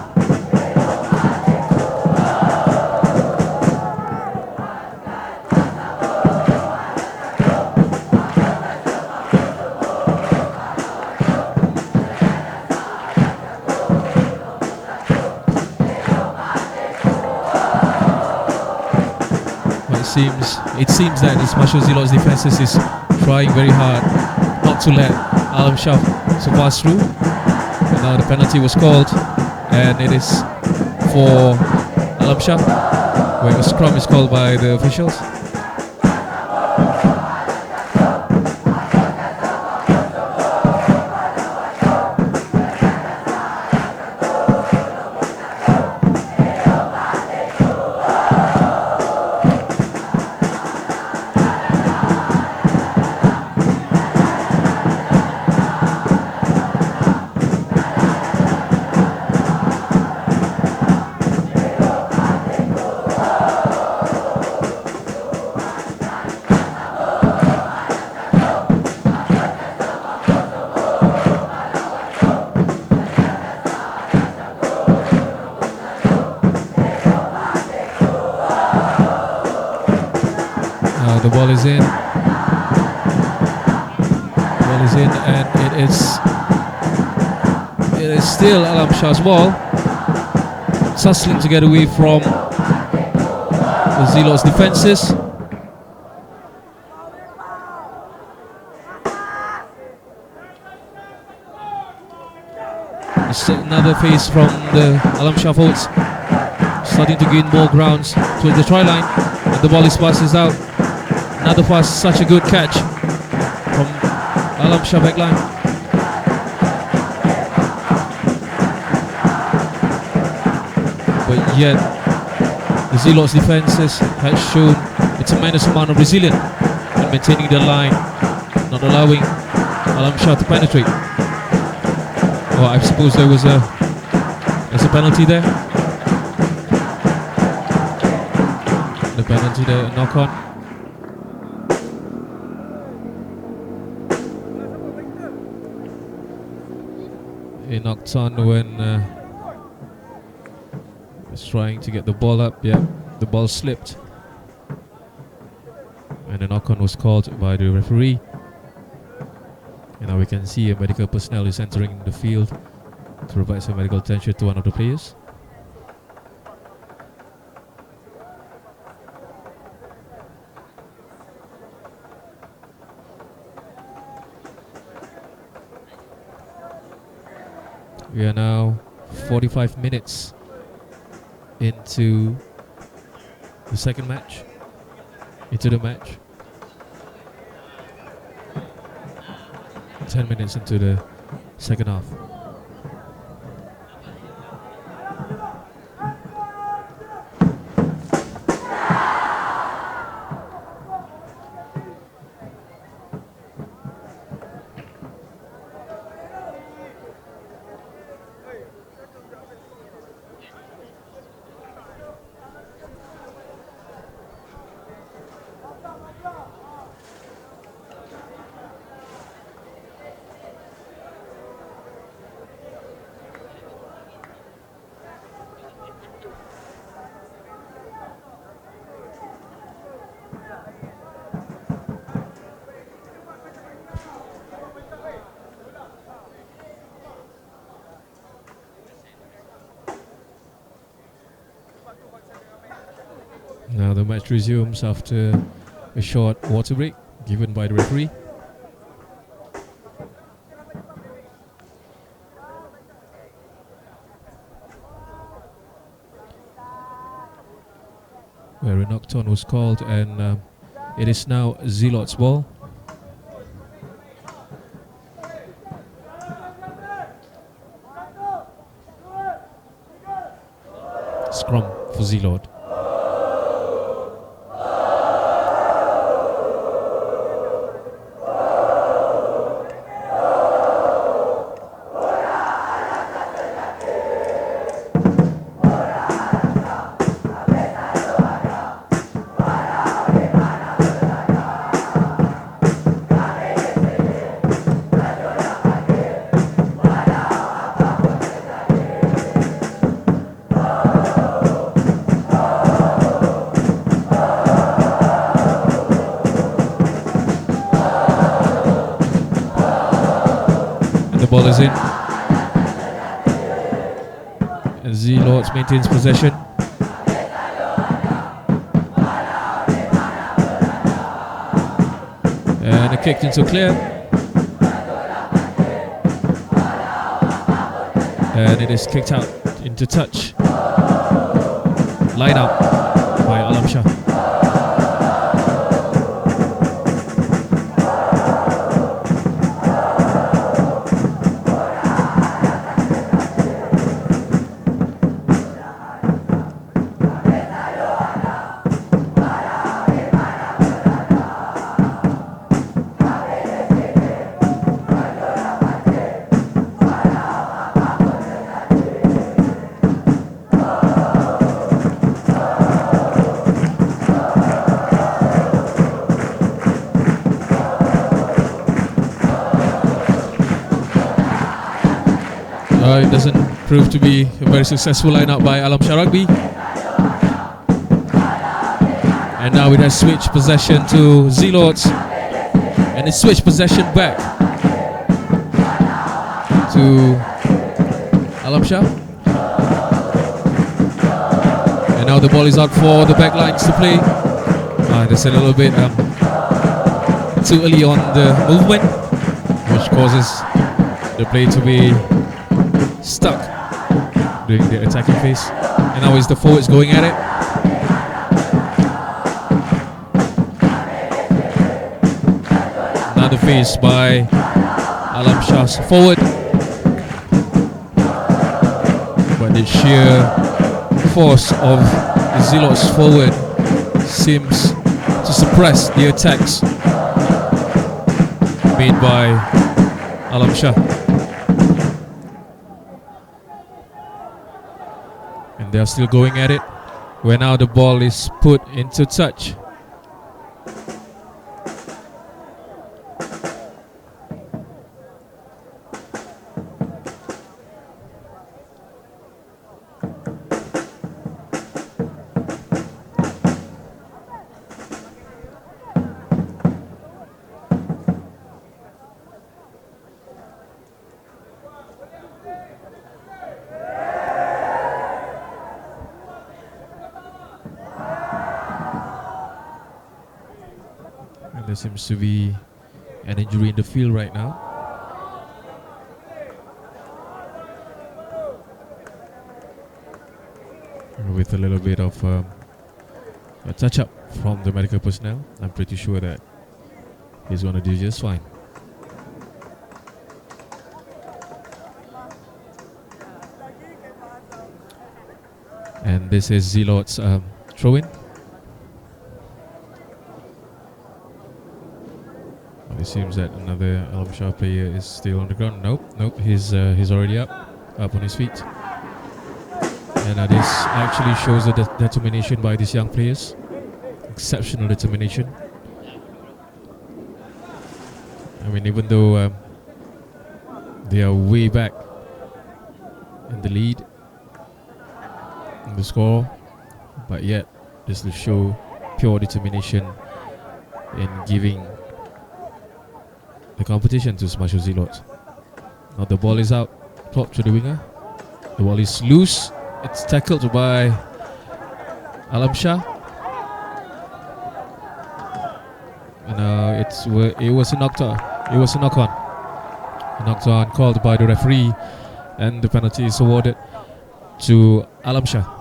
It seems that Ismail Zilot's defenses is trying very hard not to let Alam Shah to pass through. And now the penalty was called, and it is for Alam Shah, where a scrum is called by the officials. The ball is in. Ball is in, and it is still Alam Shah's ball. Tussling to get away from the Zealots' defences. Another face from the Alam Shah folks, starting to gain more grounds towards the try line, and the ball is passes out. Another pass, such a good catch from Alam Shah backline. But yet, the Zealots' defences has shown a tremendous amount of resilience in maintaining the line, not allowing Alam Shah to penetrate. Well, I suppose there's a penalty there. The penalty there, a knock on. He knocked on when he was trying to get the ball up. Yeah, the ball slipped, and a knock-on was called by the referee. And now we can see a medical personnel is entering the field to provide some medical attention to one of the players. We are now 45 minutes into the second match, into the match. 10 minutes into the second half. Now the match resumes after a short water break given by the referee. Where a knock-on was called, and it is now Zealot's ball. Scrum for Zealot. Ball is in, and Zealots maintains possession. And a kick into clear. and it is kicked out into touch. Line up by Alam Shah. It doesn't prove to be a very successful lineup by Alam Shah Rugby. And now it has switched possession to Zealots, and it switched possession back to Alam Shah. And now the ball is out for the back lines to play. That's a little bit too early on the movement, which causes the play to be stuck during the attacking phase. And now it's the forwards going at it. Another phase by Alam Shah's forward, but the sheer force of the Zealots forward seems to suppress the attacks made by Alam Shah. And they are still going at it, where now the ball is put into touch. There seems to be an injury in the field right now. With a little bit of a touch-up from the medical personnel, I'm pretty sure that he's going to do just fine. And this is Zealot's throw-in. It seems that another Alam Shah player is still on the ground. Nope, he's already up on his feet. And this actually shows the determination by these young players. Exceptional determination. I mean, even though they are way back in the lead, in the score, but yet this will show pure determination in giving the competition to Smasher Zealots. Now the ball is out, dropped to the winger. The ball is loose. It's tackled by Alam Shah. And it was a knock-on. It was a knock-on. A knock-on called by the referee, and the penalty is awarded to Alam Shah.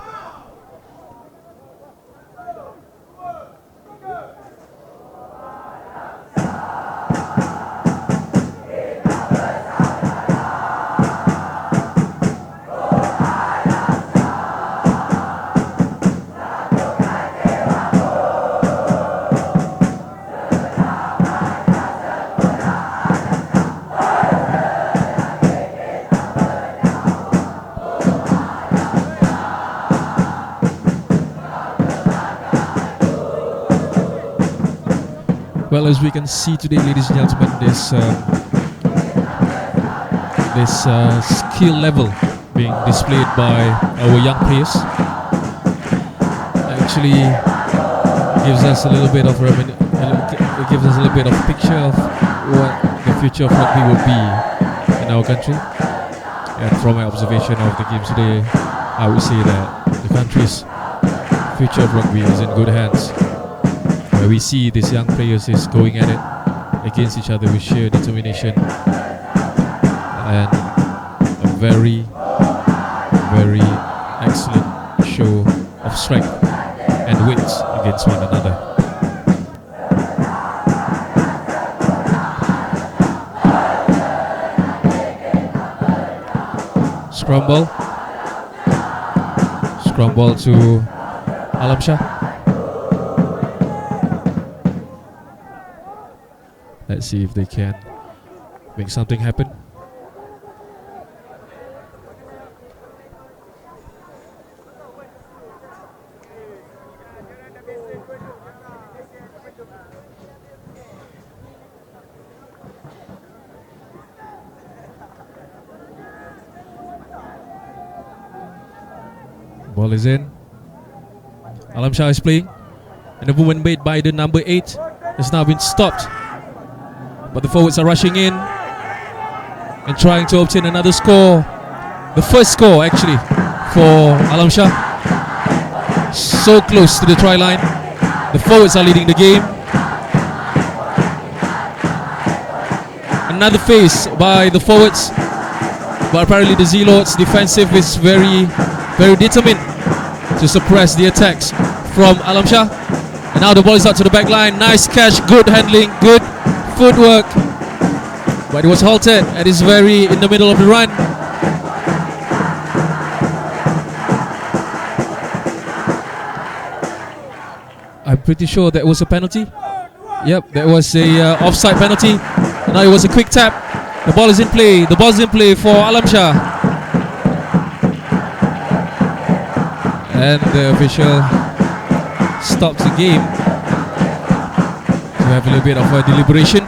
Well, as we can see today, ladies and gentlemen, this skill level being displayed by our young players actually gives us a little bit of picture of what the future of rugby will be in our country. And from my observation of the games today, I would say that the country's future of rugby is in good hands, where we see these young players is going at it against each other with sheer determination and a very Very excellent show of strength and wit against one another. Scrum ball to Alam Shah. Let's see if they can make something happen. Ball is in. Alam Shah is playing, and the movement made by the number 8 has now been stopped. But the forwards are rushing in and trying to obtain another score. The first score actually for Alam Shah. So close to the try line. The forwards are leading the game. Another face by the forwards, but apparently the Zealots defensive is very determined to suppress the attacks from Alam Shah. And now the ball is out to the back line. Nice catch, good handling, good footwork, but it was halted and is very in the middle of the run. I'm pretty sure that was a penalty. Yep, that was a offside penalty. And now it was a quick tap. The ball is in play. The ball is in play for Alam Shah. And the official stops the game to have a little bit of a deliberation.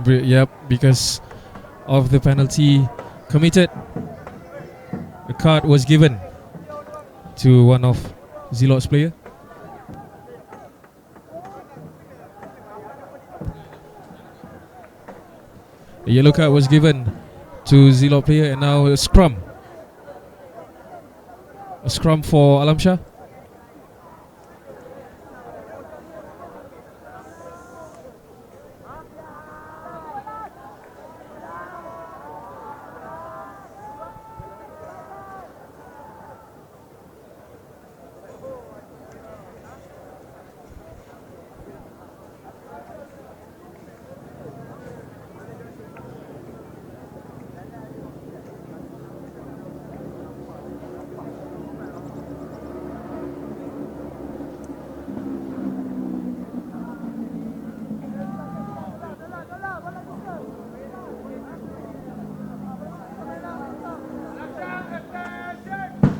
Yep, because of the penalty committed, the card was given to one of Zealot's player. A yellow card was given to Zealot player, and now a scrum. A scrum for Alam Shah.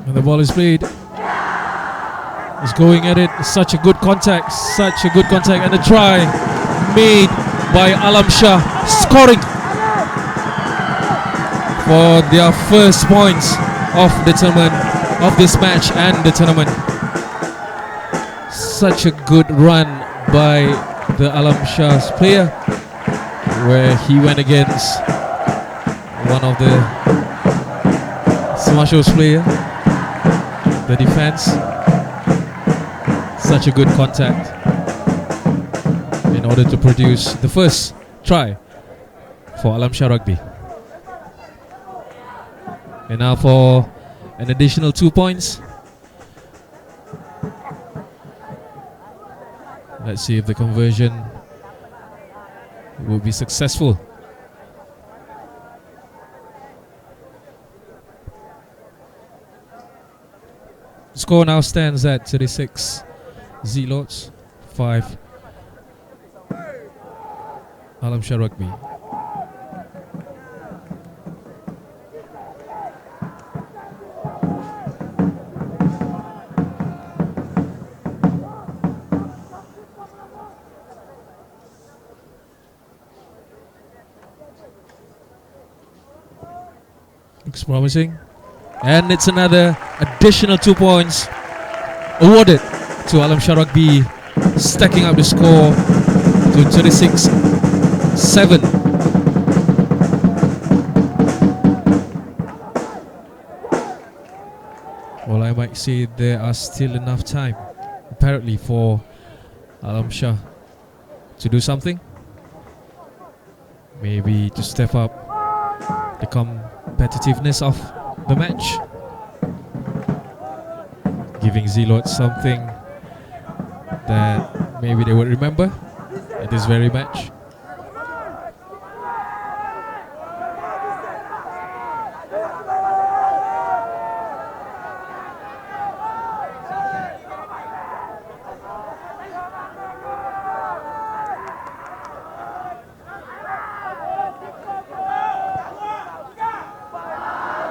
And the ball is played. It's going at it. Such a good contact. And a try made by Alam Shah, scoring for their first points of the tournament, of this match and the tournament. Such a good run by the Alam Shah's player, where he went against one of the Smasho's player. The defense, such a good contact in order to produce the first try for Alam Shah Rugby. And now for an additional 2 points. Let's see if the conversion will be successful. The score now stands at 36 Zealots, 5 Alam Shah Rugby. Looks promising. And it's another additional 2 points awarded to Alam Shah Rugby, stacking up the score to 36-7. Well, I might say there are still enough time, apparently, for Alam Shah to do something. Maybe to step up the competitiveness of the match, giving Zealot something that maybe they would remember at this very match.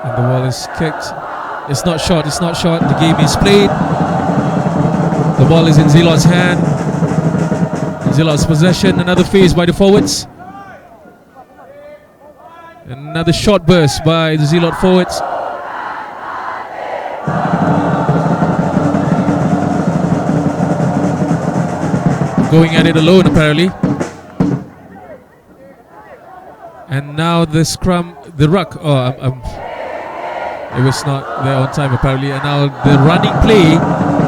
And the ball is kicked. It's not shot, it's not shot. The game is played. The ball is in Zealot's hand. Zealot's possession. Another phase by the forwards. Another short burst by the Zealot forwards. Going at it alone, apparently. And now the scrum, the ruck. It was not there on time, apparently. And now the running play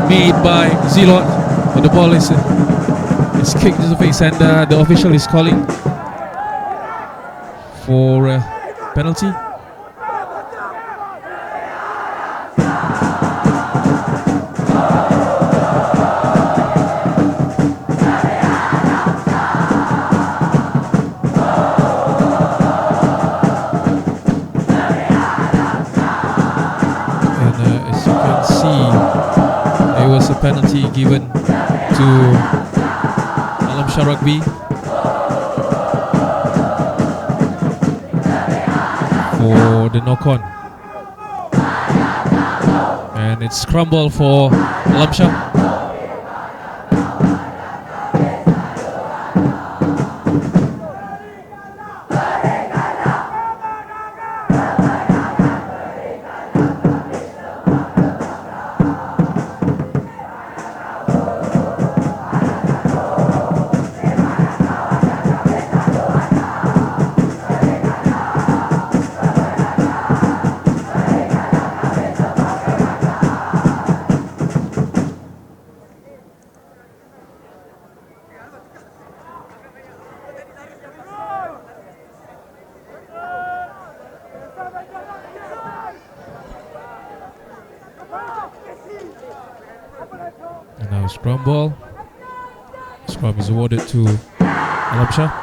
made by Zealot. But the ball is kicked into the face, and the official is calling for a penalty. A penalty given to Alam Shah Rugby for the knock-on, and it's scramble for Alam Shah. And now scrum ball. Scrum is awarded to Alam Shah.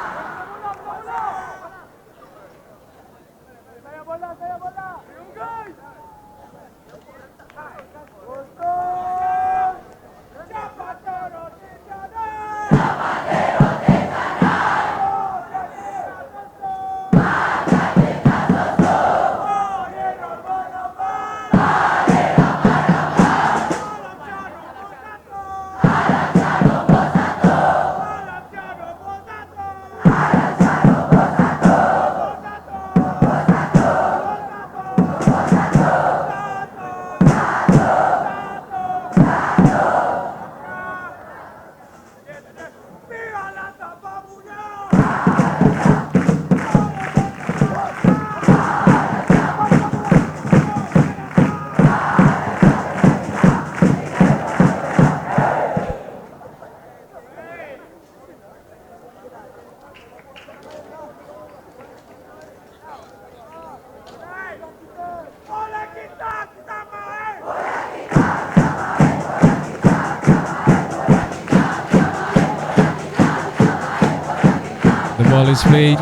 Ball is played,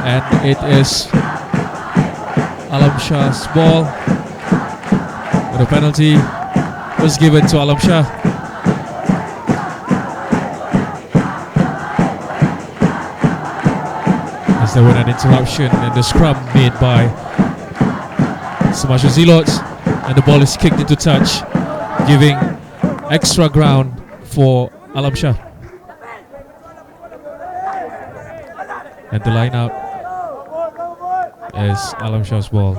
and it is Alam Shah's ball. But a penalty was given to Alam Shah. As there was an interruption in the scrum made by Semashu Zealot, and the ball is kicked into touch, giving extra ground for Alam Shah. And the line out is Alam Shah's ball.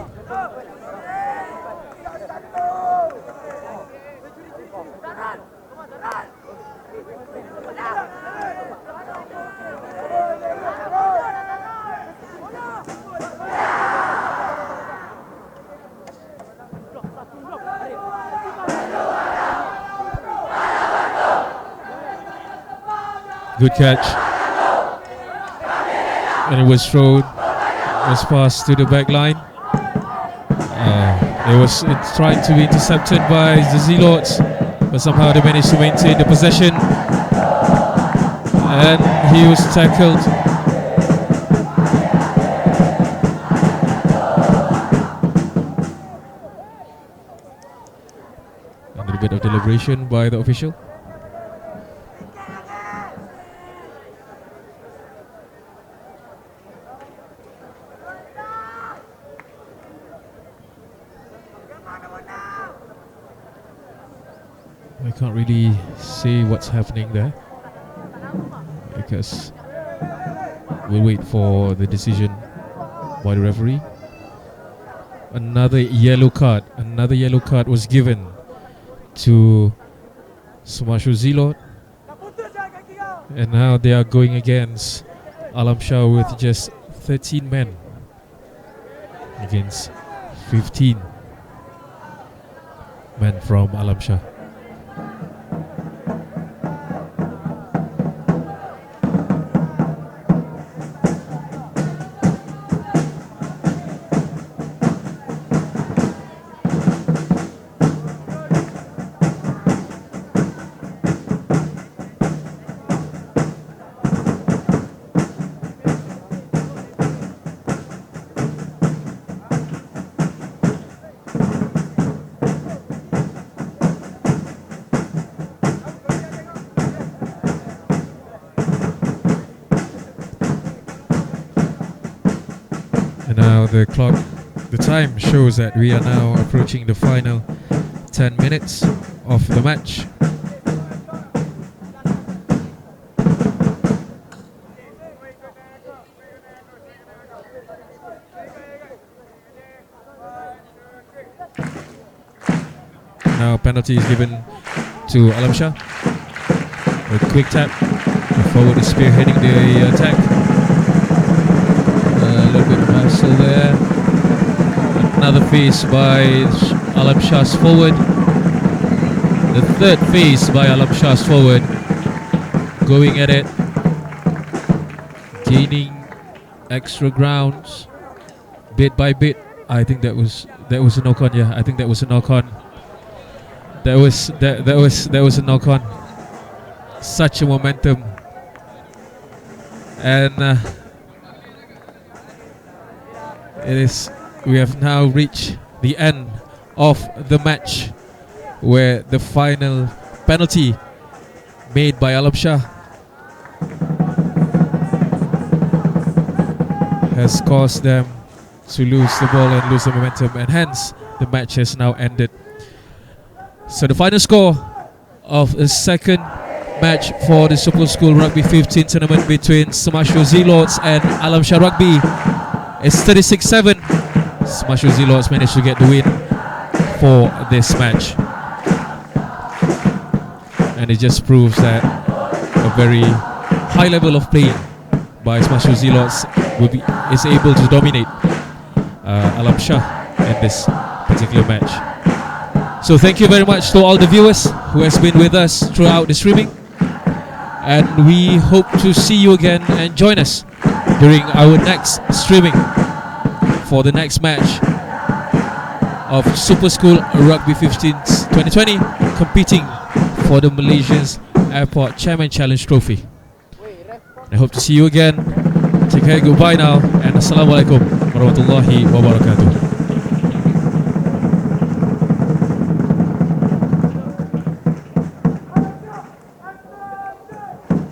Good catch. And it was thrown. Was passed to the back line. It's trying to be intercepted by the Zealots, but somehow they managed to maintain the possession. And he was tackled. A little bit of deliberation by the official. I can't really say what's happening there because we'll wait for the decision by the referee. Another yellow card was given to Sumasho Zilot, and now they are going against Alam Shah with just 13 men against 15 men from Alam Shah. Now the time shows that we are now approaching the final 10 minutes of the match. Now penalty is given to Alam Shah. A quick tap. The forward is spearheading the attack. A little bit of hassle there. Another face by Alam Shah's forward. The third face by Alam Shah's forward. Going at it. Gaining extra grounds. Bit by bit. I think that was a knock on. Yeah, I think that was a knock on. That was a knock on. Such a momentum. And we have now reached the end of the match, where the final penalty made by Alam Shah has caused them to lose the ball and lose the momentum, and hence the match has now ended. So the final score of the second match for the Super School Rugby 15 tournament between Sumasho Zealots and Alam Shah Rugby is 36-7. Sumasho Zealots managed to get the win for this match, and it just proves that a very high level of play by Sumasho Zealots is able to dominate Alam Shah in this particular match. So thank you very much to all the viewers who has been with us throughout the streaming, and we hope to see you again and join us during our next streaming for the next match of Super School Rugby 15s 2020, competing for the Malaysia's Airport Chairman Challenge Trophy. I hope to see you again. Take care, goodbye now, and Assalamualaikum warahmatullahi wabarakatuh.